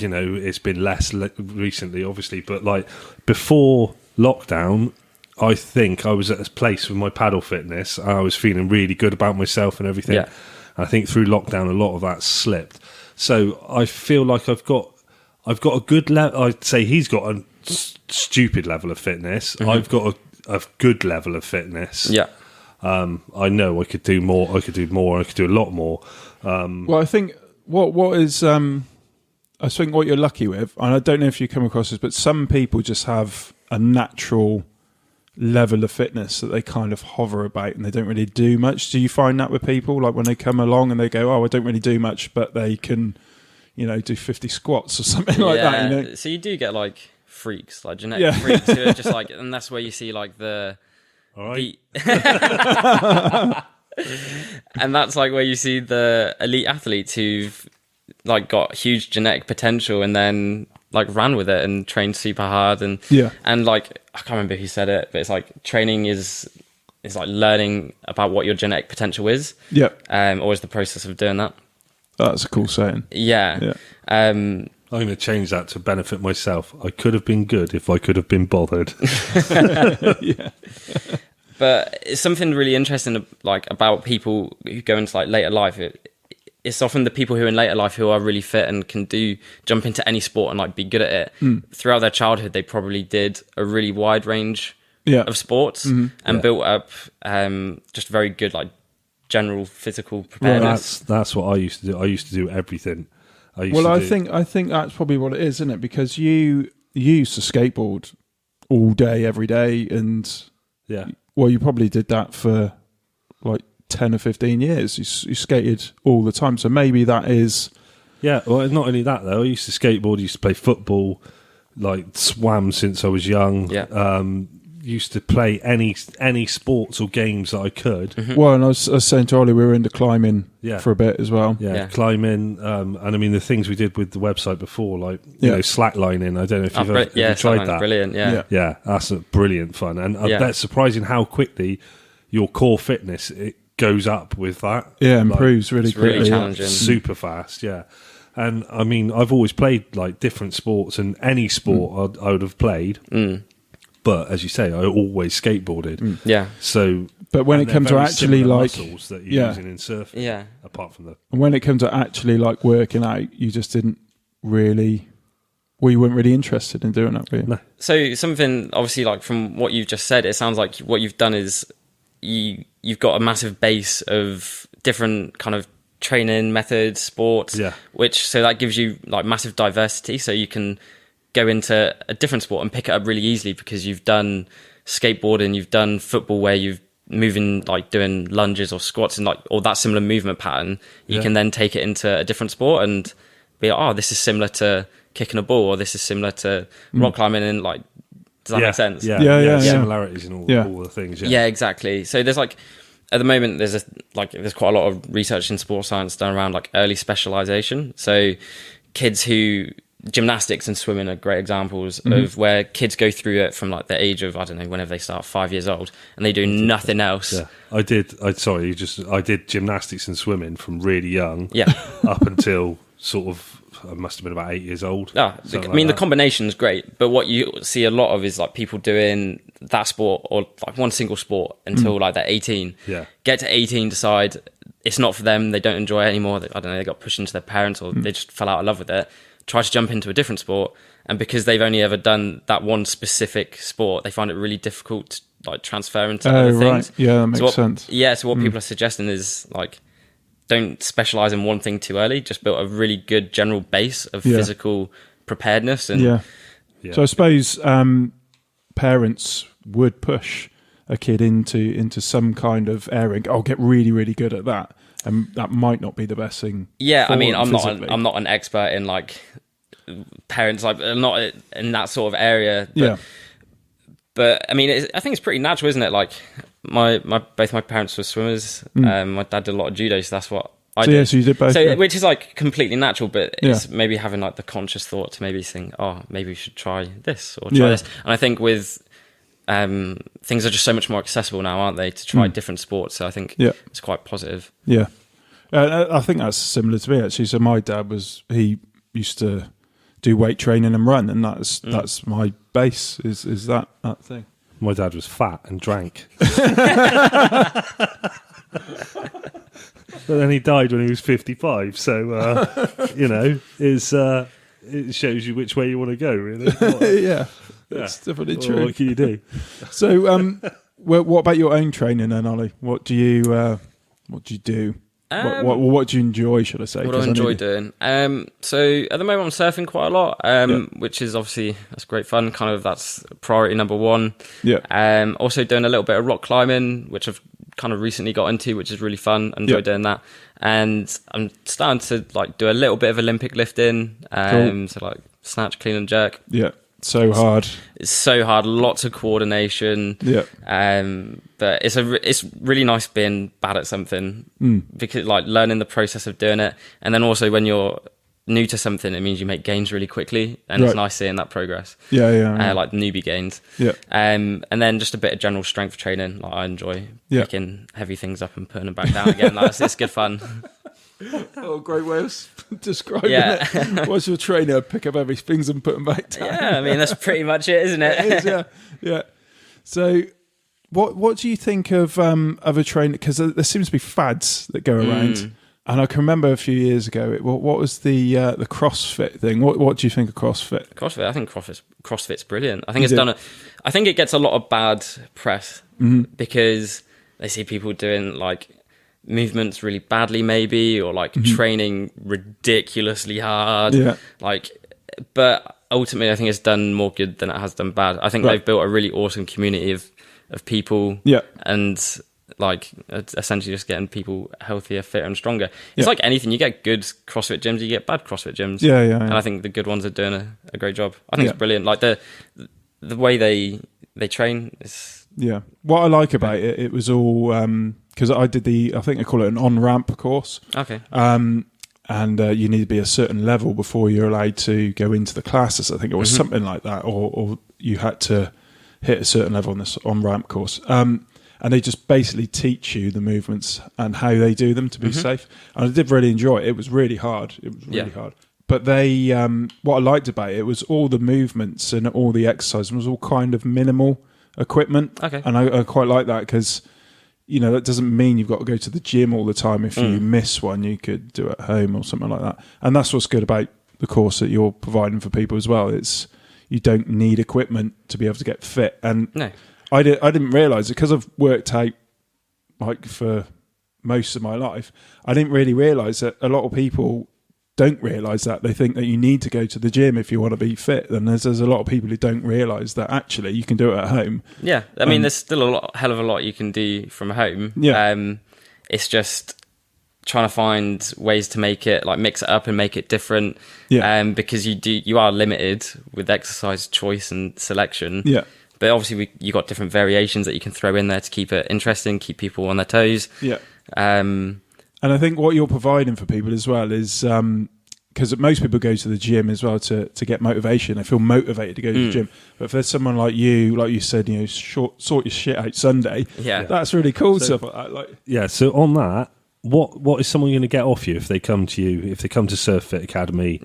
it's been less recently, obviously. But like before lockdown, I think I was at a place with my paddle fitness. I was feeling really good about myself and everything. Yeah. I think through lockdown, a lot of that slipped. So I feel like I've got a good level. I'd say he's got a stupid level of fitness. I've got a good level of fitness. Yeah. I know I could do more. I could do a lot more. Well, I think what is I think what you're lucky with, and I don't know if you come across this, but some people just have a natural level of fitness that they kind of hover about and they don't really do much. Do you find that with people, like when they come along and they go, I don't really do much, but they can, do 50 squats or something like that? So you do get like freaks, like genetic freaks who are just like, and that's where you see like the all right. And that's like where you see the elite athletes who've like got huge genetic potential and then like ran with it and trained super hard and like I can't remember who said it, but it's like training is like learning about what your genetic potential is. Or is the process of doing that. That's a cool saying. I'm going to change that to benefit myself. I could have been good if I could have been bothered. But it's something really interesting like about people who go into like later life. It's often the people who are in later life who are really fit and can jump into any sport and like be good at it. Throughout their childhood, they probably did a really wide range of sports and built up just very good like general physical preparedness. Well, that's what I used to do. I used to do everything. I think that's probably what it is, isn't it? Because you used to skateboard all day, every day, and you probably did that for like 10 or 15 years. You skated all the time, so maybe that is... Yeah, well, not only that, though. I used to skateboard, used to play football, like swam since I was young. Used to play any sports or games that I could. Well, and I was saying to Ollie, we were into climbing for a bit as well. Climbing. And I mean, the things we did with the website before, like, slacklining. I don't know if you've ever tried that. Brilliant, Yeah, that's brilliant fun. And that's surprising how quickly your core fitness... goes up with that. Yeah, improves really quickly. Really challenging. Super fast, yeah. And I mean, I've always played like different sports, and any sport I would have played. But as you say, I always skateboarded. Yeah. So, but when it comes to actually like muscles that you're using in surfing, apart from when it comes to actually like working out, you just didn't really. Well, you weren't really interested in doing that, were you? No. So something, obviously, like from what you've just said, it sounds like what you've done is you've got a massive base of different kind of training methods, sports, so that gives you like massive diversity. So you can go into a different sport and pick it up really easily because you've done skateboarding, you've done football where you've moving like doing lunges or squats and like or that similar movement pattern. You can then take it into a different sport and be like, oh, this is similar to kicking a ball, or this is similar to rock climbing, and like, does that make sense? Yeah. Similarities in all the things. Yeah, exactly. So there's like, at the moment, there's quite a lot of research in sports science done around like early specialization. So kids who gymnastics and swimming are great examples of where kids go through it from like the age of, I don't know, whenever they start 5 years old, and they do nothing else. Yeah, I did gymnastics and swimming from really young. Yeah, up until sort of. I must have been about 8 years old. The combination's great, but what you see a lot of is like people doing that sport or like one single sport until like they're 18. Yeah. Get to 18, decide it's not for them, they don't enjoy it anymore. I don't know, they got pushed into their parents or they just fell out of love with it. Try to jump into a different sport, and because they've only ever done that one specific sport, they find it really difficult to like transfer into other things. Yeah, that makes sense. Yeah, so what people are suggesting is like, don't specialize in one thing too early. Just build a really good general base of physical preparedness. And so I suppose parents would push a kid into some kind of area and go, "Oh, get really, really good at that," and that might not be the best thing. Yeah, I mean, I'm not an expert in like parents, like not in that sort of area. But I mean, I think it's pretty natural, isn't it? Like both my parents were swimmers. My dad did a lot of judo, so that's what I did. Yeah, so you did both. So which is like completely natural, but it's maybe having like the conscious thought to maybe think, oh, maybe we should try this or try this. And I think with things are just so much more accessible now, aren't they, to try different sports? So I think it's quite positive. Yeah, I think that's similar to me actually. So my dad he used to do weight training and run, and that's my base is that thing. My dad was fat and drank. But then he died when he was 55, so it shows you which way you want to go, really. That's definitely true. What can you do? So what about your own training then, Ollie? What do you do? What do you enjoy, should I say? What do I enjoy doing? So at the moment I'm surfing quite a lot, which is obviously, that's great fun. Kind of that's priority number one. Yeah. Also doing a little bit of rock climbing, which I've kind of recently got into, which is really fun. I enjoy doing that. And I'm starting to like do a little bit of Olympic lifting. So like snatch, clean and jerk. Yeah. So hard. It's so hard. Lots of coordination. Yeah. But it's really nice being bad at something because like learning the process of doing it, and then also when you're new to something, it means you make gains really quickly, and it's nice seeing that progress. Yeah. Like newbie gains. Yeah. And then just a bit of general strength training. Like I enjoy picking heavy things up and putting them back down again. Like it's good fun. Oh, great way of describing it. What's your trainer? Pick up heavy things and put them back down. Yeah, I mean that's pretty much it, isn't it? It is, yeah. So, what do you think of a trainer? Because there seems to be fads that go around, and I can remember a few years ago. What was the CrossFit thing? What do you think of CrossFit? CrossFit, I think CrossFit's brilliant. I think I think it gets a lot of bad press because they see people doing like movements really badly maybe, or like training ridiculously hard, but ultimately I think it's done more good than it has done bad. I think they've built a really awesome community of people, and like essentially just getting people healthier, fitter and stronger. It's like anything, you get good CrossFit gyms, you get bad CrossFit gyms, and I think the good ones are doing a great job. I think it's brilliant, like the way they train is what I like about it was all because I did I think they call it an on-ramp course. Okay. And you need to be a certain level before you're allowed to go into the classes. I think it was something like that, or you had to hit a certain level on this on-ramp course. And and they just basically teach you the movements and how they do them to be safe. And I did really enjoy it. It was really hard. It was really hard. But they, what I liked about it was all the movements and all the exercise was all kind of minimal equipment. Okay. And I quite like that because, you know, that doesn't mean you've got to go to the gym all the time. If you miss one, you could do it at home or something like that. And that's what's good about the course that you're providing for people as well. It's, you don't need equipment to be able to get fit. And I didn't realise it because I've worked out like for most of my life. I didn't really realise that a lot of people don't realise that. They think that you need to go to the gym if you want to be fit. And there's a lot of people who don't realise that actually you can do it at home. Yeah, I mean, there's still hell of a lot you can do from home. Yeah. It's just trying to find ways to make it, like mix it up and make it different. Yeah. Because you are limited with exercise choice and selection. Yeah. But obviously you got different variations that you can throw in there to keep it interesting, keep people on their toes. Yeah. And I think what you're providing for people as well is because most people go to the gym as well to get motivation. They feel motivated to go to the gym. But if there's someone like you said, you know, sort your shit out Sunday. Yeah, that's really cool stuff like that. Like, yeah. So on that, what is someone going to get off you if they come to you? If they come to Surf Fit Academy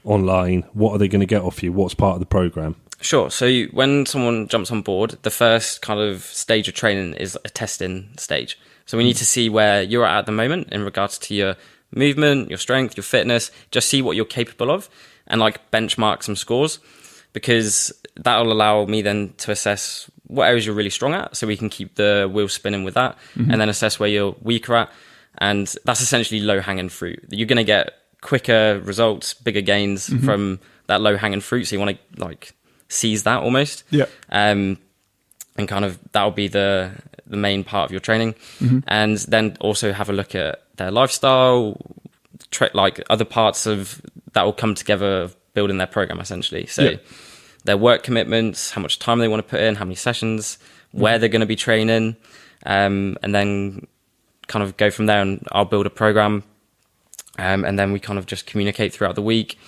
online, what are they going to get off you? What's part of the program? Sure. So when someone jumps on board, the first kind of stage of training is a testing stage. So we need to see where you're at the moment in regards to your movement, your strength, your fitness, just see what you're capable of and like benchmark some scores, because that'll allow me then to assess what areas you're really strong at so we can keep the wheel spinning with that, and then assess where you're weaker at. And that's essentially low-hanging fruit. You're going to get quicker results, bigger gains from that low-hanging fruit. So you want to like seize that almost. Yeah. And kind of that'll be the main part of your training. And then also have a look at their lifestyle, like other parts of that will come together of building their program essentially. So their work commitments, how much time they want to put in, how many sessions, where they're going to be training, and then kind of go from there. And I'll build a program, and then we kind of just communicate throughout the week,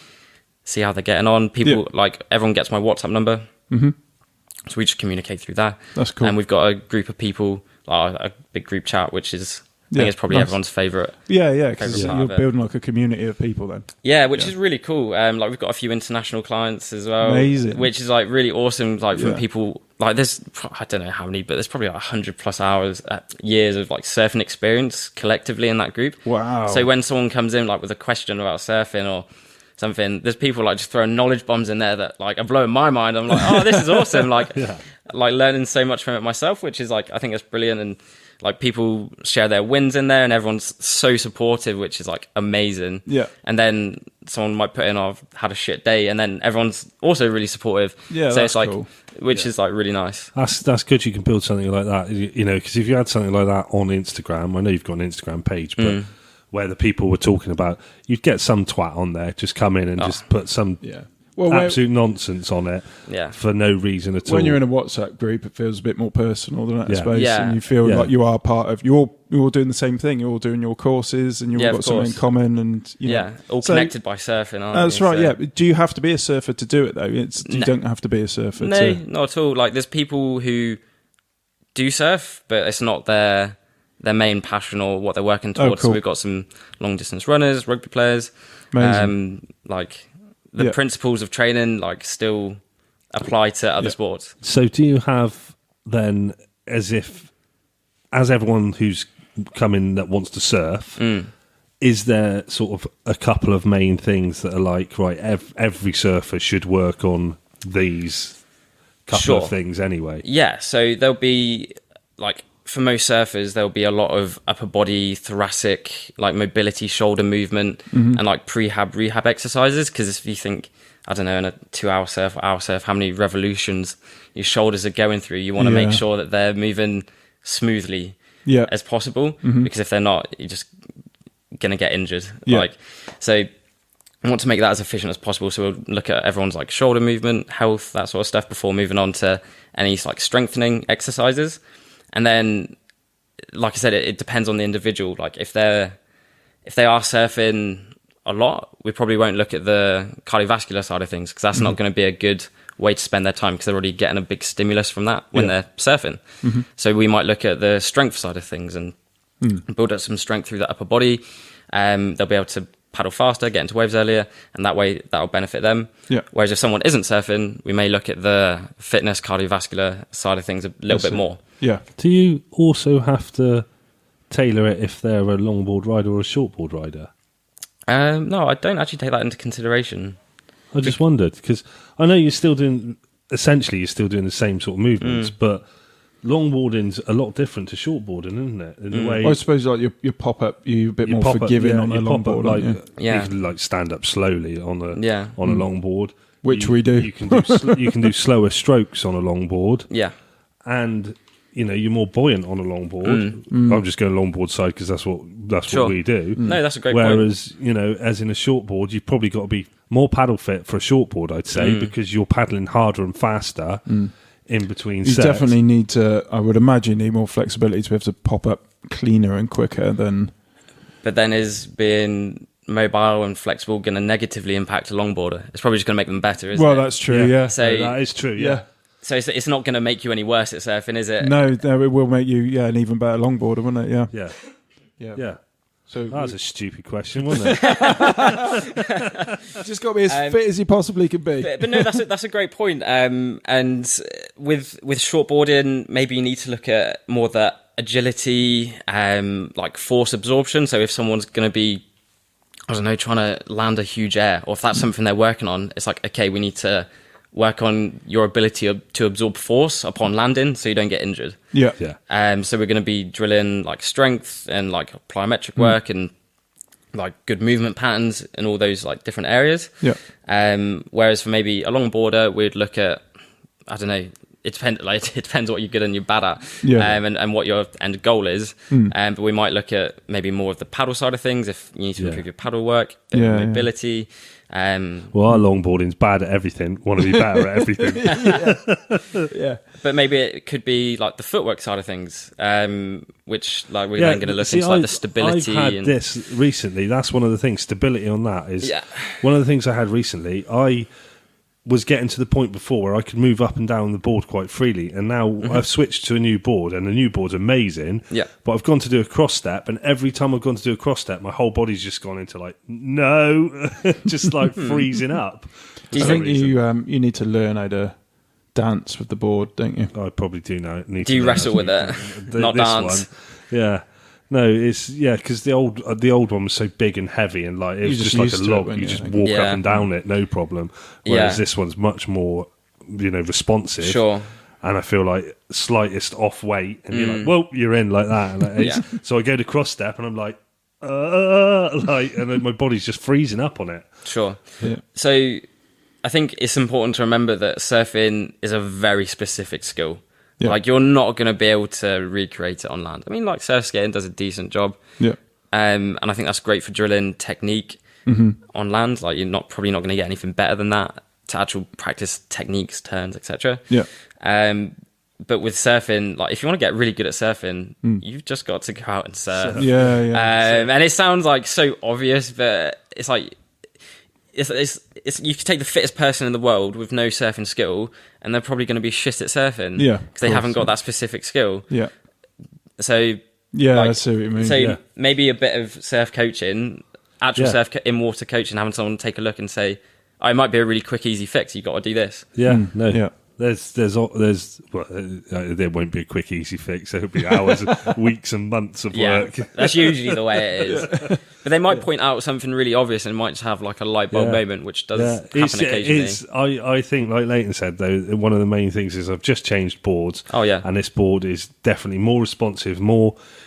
see how they're getting on. People like everyone gets my WhatsApp number. So we just communicate through that. That's cool. And we've got a group of people, a big group chat, which is I think it's probably everyone's favourite. Yeah, because you're building like a community of people then. Yeah, which is really cool. Like we've got a few international clients as well. Amazing. Which is like really awesome. Like from people, like there's, I don't know how many, but there's probably like 100+ hours, years of like surfing experience collectively in that group. Wow. So when someone comes in like with a question about surfing or something, there's people like just throwing knowledge bombs in there that like are blowing my mind. I'm like, oh, this is awesome. Like, like learning so much from it myself, which is like, I think it's brilliant. And like people share their wins in there and everyone's so supportive, which is like amazing. Yeah. And then someone might put in, I've had a shit day, and then everyone's also really supportive. Yeah, so it's like, cool. Which is like really nice. That's good. You can build something like that, you know, because if you had something like that on Instagram, I know you've got an Instagram page, but where the people were talking about, you'd get some twat on there, just come in and just put some absolute nonsense on it for no reason at all. When you're in a WhatsApp group, it feels a bit more personal than that, I suppose. Yeah. And you feel like you are part of, you're all doing the same thing. You're all doing your courses and you've all got something in common. And you know. All connected by surfing, aren't That's you? right, yeah. Do you have to be a surfer to do it, though? You don't have to be a surfer. No, not at all. Like, there's people who do surf, but it's not their main passion or what they're working towards. Cool. So we've got some long-distance runners, rugby players. Amazing. Like, the principles of training like still apply to other sports. So do you have then, as everyone who's coming that wants to surf, is there sort of a couple of main things that are like, right, every surfer should work on these couple of things anyway? Yeah, so there'll be like, for most surfers, there'll be a lot of upper body, thoracic, like mobility, shoulder movement, and like rehab exercises. Because if you think, I don't know, in a 2-hour surf or hour surf, how many revolutions your shoulders are going through, you want to make sure that they're moving smoothly as possible. Because if they're not, you're just going to get injured. Like, so I want to make that as efficient as possible. So we'll look at everyone's like shoulder movement, health, that sort of stuff before moving on to any like strengthening exercises. And then, like I said, it depends on the individual. Like if they are surfing a lot, we probably won't look at the cardiovascular side of things because that's not going to be a good way to spend their time because they're already getting a big stimulus from that when they're surfing. So we might look at the strength side of things and build up some strength through the upper body. They'll be able to paddle faster, get into waves earlier, and that way that'll benefit them. Whereas if someone isn't surfing, we may look at the fitness, cardiovascular side of things a little bit more. Do you also have to tailor it if they're a longboard rider or a shortboard rider? No, I don't actually take that into consideration. I just wondered, because I know you're still doing the same sort of movements, but longboarding's a lot different to shortboarding, isn't it? In the way, I suppose like your pop up, you're a bit more forgiving on a longboard. You can like stand up slowly on a longboard, which we do. You can do slower strokes on a longboard. And you're more buoyant on a longboard. I'm just going longboard side because that's what we do. No, that's a great point. Whereas, as in a shortboard, you've probably got to be more paddle fit for a shortboard, I'd say, because you're paddling harder and faster in between sets. You definitely need to, I would imagine, need more flexibility to be able to pop up cleaner and quicker than... But then is being mobile and flexible going to negatively impact a longboarder? It's probably just going to make them better, isn't it? Well, that's true, yeah. So, that is true, yeah. So it's not going to make you any worse at surfing, is it? No, it will make you an even better longboarder, wouldn't it? Yeah. So that was a stupid question, wasn't it? Just got to be as fit as you possibly could be. But no, that's a great point. And with shortboarding, maybe you need to look at more the agility, like force absorption. So if someone's going to be, I don't know, trying to land a huge air, or if that's something they're working on, it's like, okay, we need to work on your ability to absorb force upon landing so you don't get injured. So we're going to be drilling like strength and like plyometric work and like good movement patterns in all those like different areas. Whereas for maybe a longboarder, we'd look at, I don't know, it depends what you're good and you're bad at, and what your end goal is. But we might look at maybe more of the paddle side of things if you need to improve your paddle work, mobility. Well, our longboarding's bad at everything. Want to be better at everything. But maybe it could be like the footwork side of things, which like we're then going to look into like the stability. I've had this recently. That's one of the things. Stability on that is one of the things I had recently. I was getting to the point before where I could move up and down the board quite freely, and now I've switched to a new board, and the new board's amazing. But I've gone to do a cross step, and every time I've gone to do a cross step, my whole body's just gone into like no, just like freezing up. I think you need to learn how to dance with the board, don't you? I probably do now. Do you wrestle with it? Not dance. Yeah. No, it's because the old one was so big and heavy, and like it was just like a log. You just walk up and down it, no problem. Whereas this one's much more, responsive. Sure. And I feel like slightest off weight, and you're like, well, you're in like that. And like, so I go to cross step, and I'm like, and then my body's just freezing up on it. Sure. So I think it's important to remember that surfing is a very specific skill. Like you're not going to be able to recreate it on land. I mean, like surf skating does a decent job. And I think that's great for drilling technique on land. Like you're probably not going to get anything better than that to actual practice techniques, turns, etc. But with surfing, like if you want to get really good at surfing, you've just got to go out and surf. And it sounds like so obvious, but it's like it's you could take the fittest person in the world with no surfing skill, and they're probably going to be shit at surfing because they haven't got that specific skill. So I see what you mean. So maybe a bit of surf coaching, actual surf in water coaching, having someone take a look and say, "Oh, it might be a really quick, easy fix. You got to do this." There's there won't be a quick, easy fix. There'll be hours, weeks, and months of work. That's usually the way it is. But they might point out something really obvious and might just have like a light bulb moment, which does happen occasionally. I think, like Leighton said, though, one of the main things is I've just changed boards. And this board is definitely more responsive,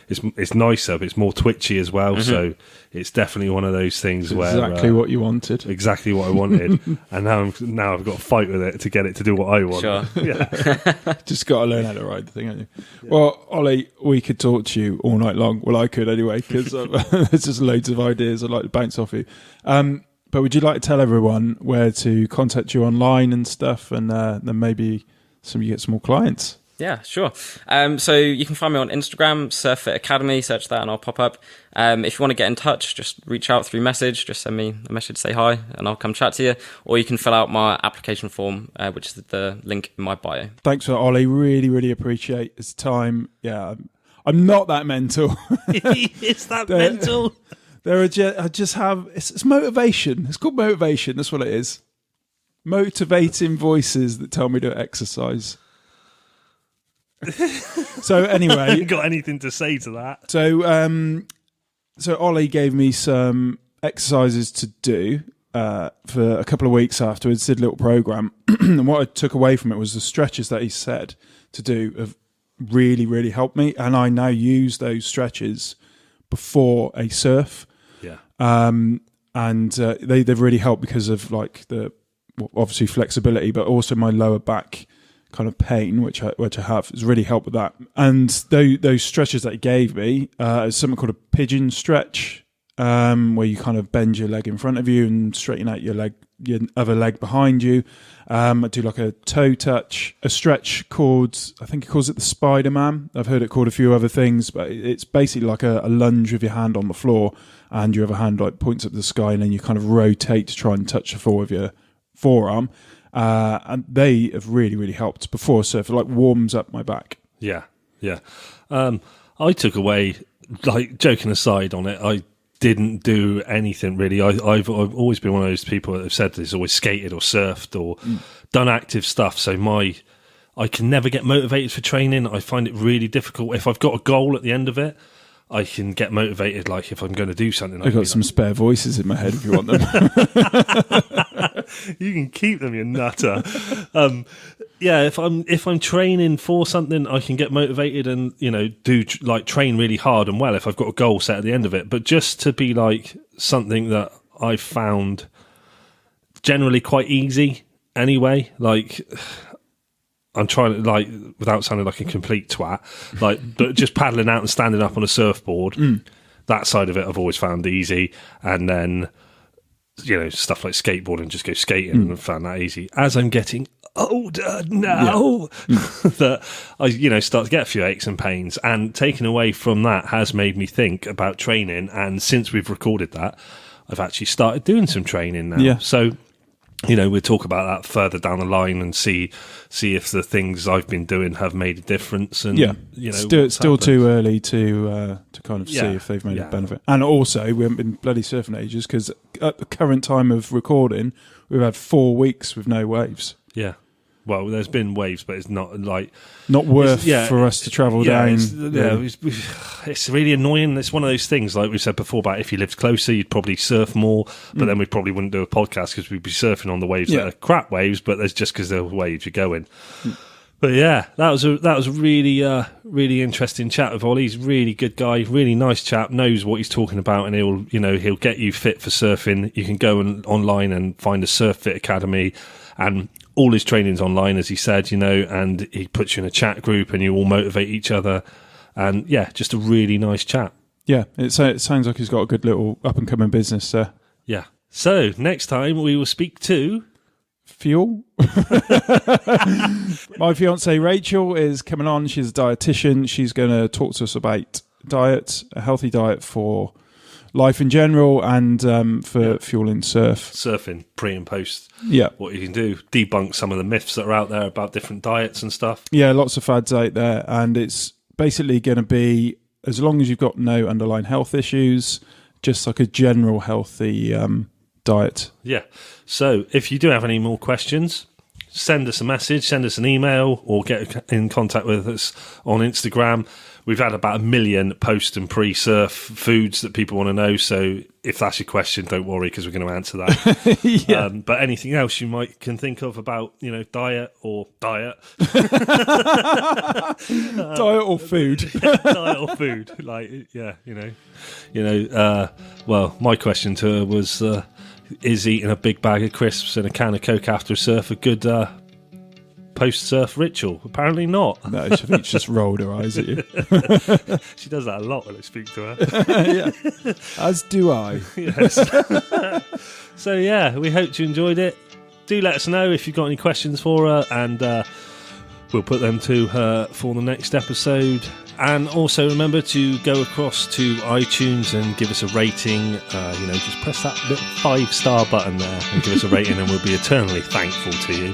it's nicer, but it's more twitchy as well. So it's definitely one of those things where exactly what you wanted, exactly what I wanted, and now I've got to fight with it to get it to do what I want. Sure. Just got to learn how to ride the thing, haven't you? Well, Ollie, we could talk to you all night long. Well, I could anyway, because there's just loads of ideas I'd like to bounce off you. But would you like to tell everyone where to contact you online and stuff, and then maybe you get some more clients? Yeah, sure. So you can find me on Instagram, Surf Fit Academy, search that and I'll pop up. If you want to get in touch, just reach out through message, just send me a message, say hi, and I'll come chat to you. Or you can fill out my application form, which is the link in my bio. Thanks for that, Ollie. Really, really appreciate his time. Yeah, I'm not that mental. It's that mental. I just have, it's motivation. It's called motivation. That's what it is. Motivating voices that tell me to exercise. So anyway, you got anything to say to that? So Ollie gave me some exercises to do for a couple of weeks afterwards. Did a little program, and what I took away from it was the stretches that he said to do have really, really helped me, and I now use those stretches before a surf. Yeah, and they've really helped because of like obviously flexibility, but also my lower back kind of pain, which I have, has really helped with that. And those stretches that he gave me is something called a Pigeon Stretch, where you kind of bend your leg in front of you and straighten out your other leg behind you. I do like a toe touch, a stretch called, I think he calls it the Spider-Man. I've heard it called a few other things, but it's basically like a lunge with your hand on the floor and your other hand like points up to the sky, and then you kind of rotate to try and touch the floor with your forearm. And they have really, really helped before surf. It like warms up my back. Yeah. I took away, like, joking aside on it, I didn't do anything really. I've always been one of those people that have said there's always skated or surfed or done active stuff. So I can never get motivated for training. I find it really difficult. If I've got a goal at the end of it, I can get motivated. Like if I'm going to do something, I've got some spare voices in my head if you want them. You can keep them, you nutter. Yeah, if I'm training for something, I can get motivated and do like train really hard and well if I've got a goal set at the end of it. But just to be like something that I found generally quite easy anyway, like. I'm trying to, like, without sounding like a complete twat, like, just paddling out and standing up on a surfboard, that side of it I've always found easy. And then, stuff like skateboarding, just go skating and found that easy. As I'm getting older now, that I, start to get a few aches and pains. And taken away from that has made me think about training. And since we've recorded that, I've actually started doing some training now. Yeah. So, we'll talk about that further down the line and see if the things I've been doing have made a difference. And still too early to kind of see if they've made a benefit. And also, we haven't been bloody surfing ages because at the current time of recording, we've had 4 weeks with no waves. Yeah. Well, there's been waves, but it's not like not worth for us to travel down. It's really annoying. It's one of those things, like we said before, about if you lived closer, you'd probably surf more. But then we probably wouldn't do a podcast because we'd be surfing on the waves that are crap waves. But there's just because they're waves you're going. But yeah, that was a really really interesting chat with Ollie. He's a really good guy, really nice chap, knows what he's talking about, and he'll get you fit for surfing. You can go online and find a Surf Fit Academy, and all his training's online, as he said, and he puts you in a chat group and you all motivate each other. And yeah, just a really nice chat. Yeah, it sounds like he's got a good little up-and-coming business there. Yeah. So, next time we will speak to... Fuel. My fiancée Rachel is coming on. She's a dietitian. She's going to talk to us about diet, a healthy diet for life in general, and for fueling surfing pre and post. Yeah, what you can do, debunk some of the myths that are out there about different diets and stuff. Yeah, lots of fads out there, and it's basically going to be, as long as you've got no underlying health issues, just like a general healthy diet. Yeah. So if you do have any more questions, send us a message, send us an email, or get in contact with us on Instagram. We've had about 1 million post and pre-surf foods that people want to know. So if that's your question, don't worry, because we're going to answer that. But anything else you can think of about, diet or diet. Diet or food. Diet or food. Well, my question to her was, is eating a big bag of crisps and a can of Coke after a surf a good post-surf ritual? Apparently not. No, she's just rolled her eyes at you. She does that a lot when I speak to her. Yeah. As do I. Yes. So yeah, we hope you enjoyed it. Do let us know if you've got any questions for her, and We'll put them to her for the next episode. And also remember to go across to iTunes and give us a rating. Just press that little 5-star button there and give us a rating, and we'll be eternally thankful to you.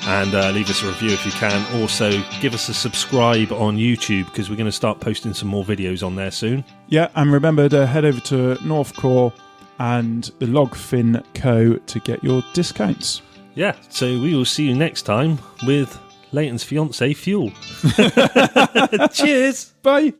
And leave us a review if you can. Also, give us a subscribe on YouTube, because we're going to start posting some more videos on there soon. Yeah, and remember to head over to Northcore and the Logfin Co. to get your discounts. Yeah, so we will see you next time with Leighton's fiancée, Fuel. Cheers. Bye.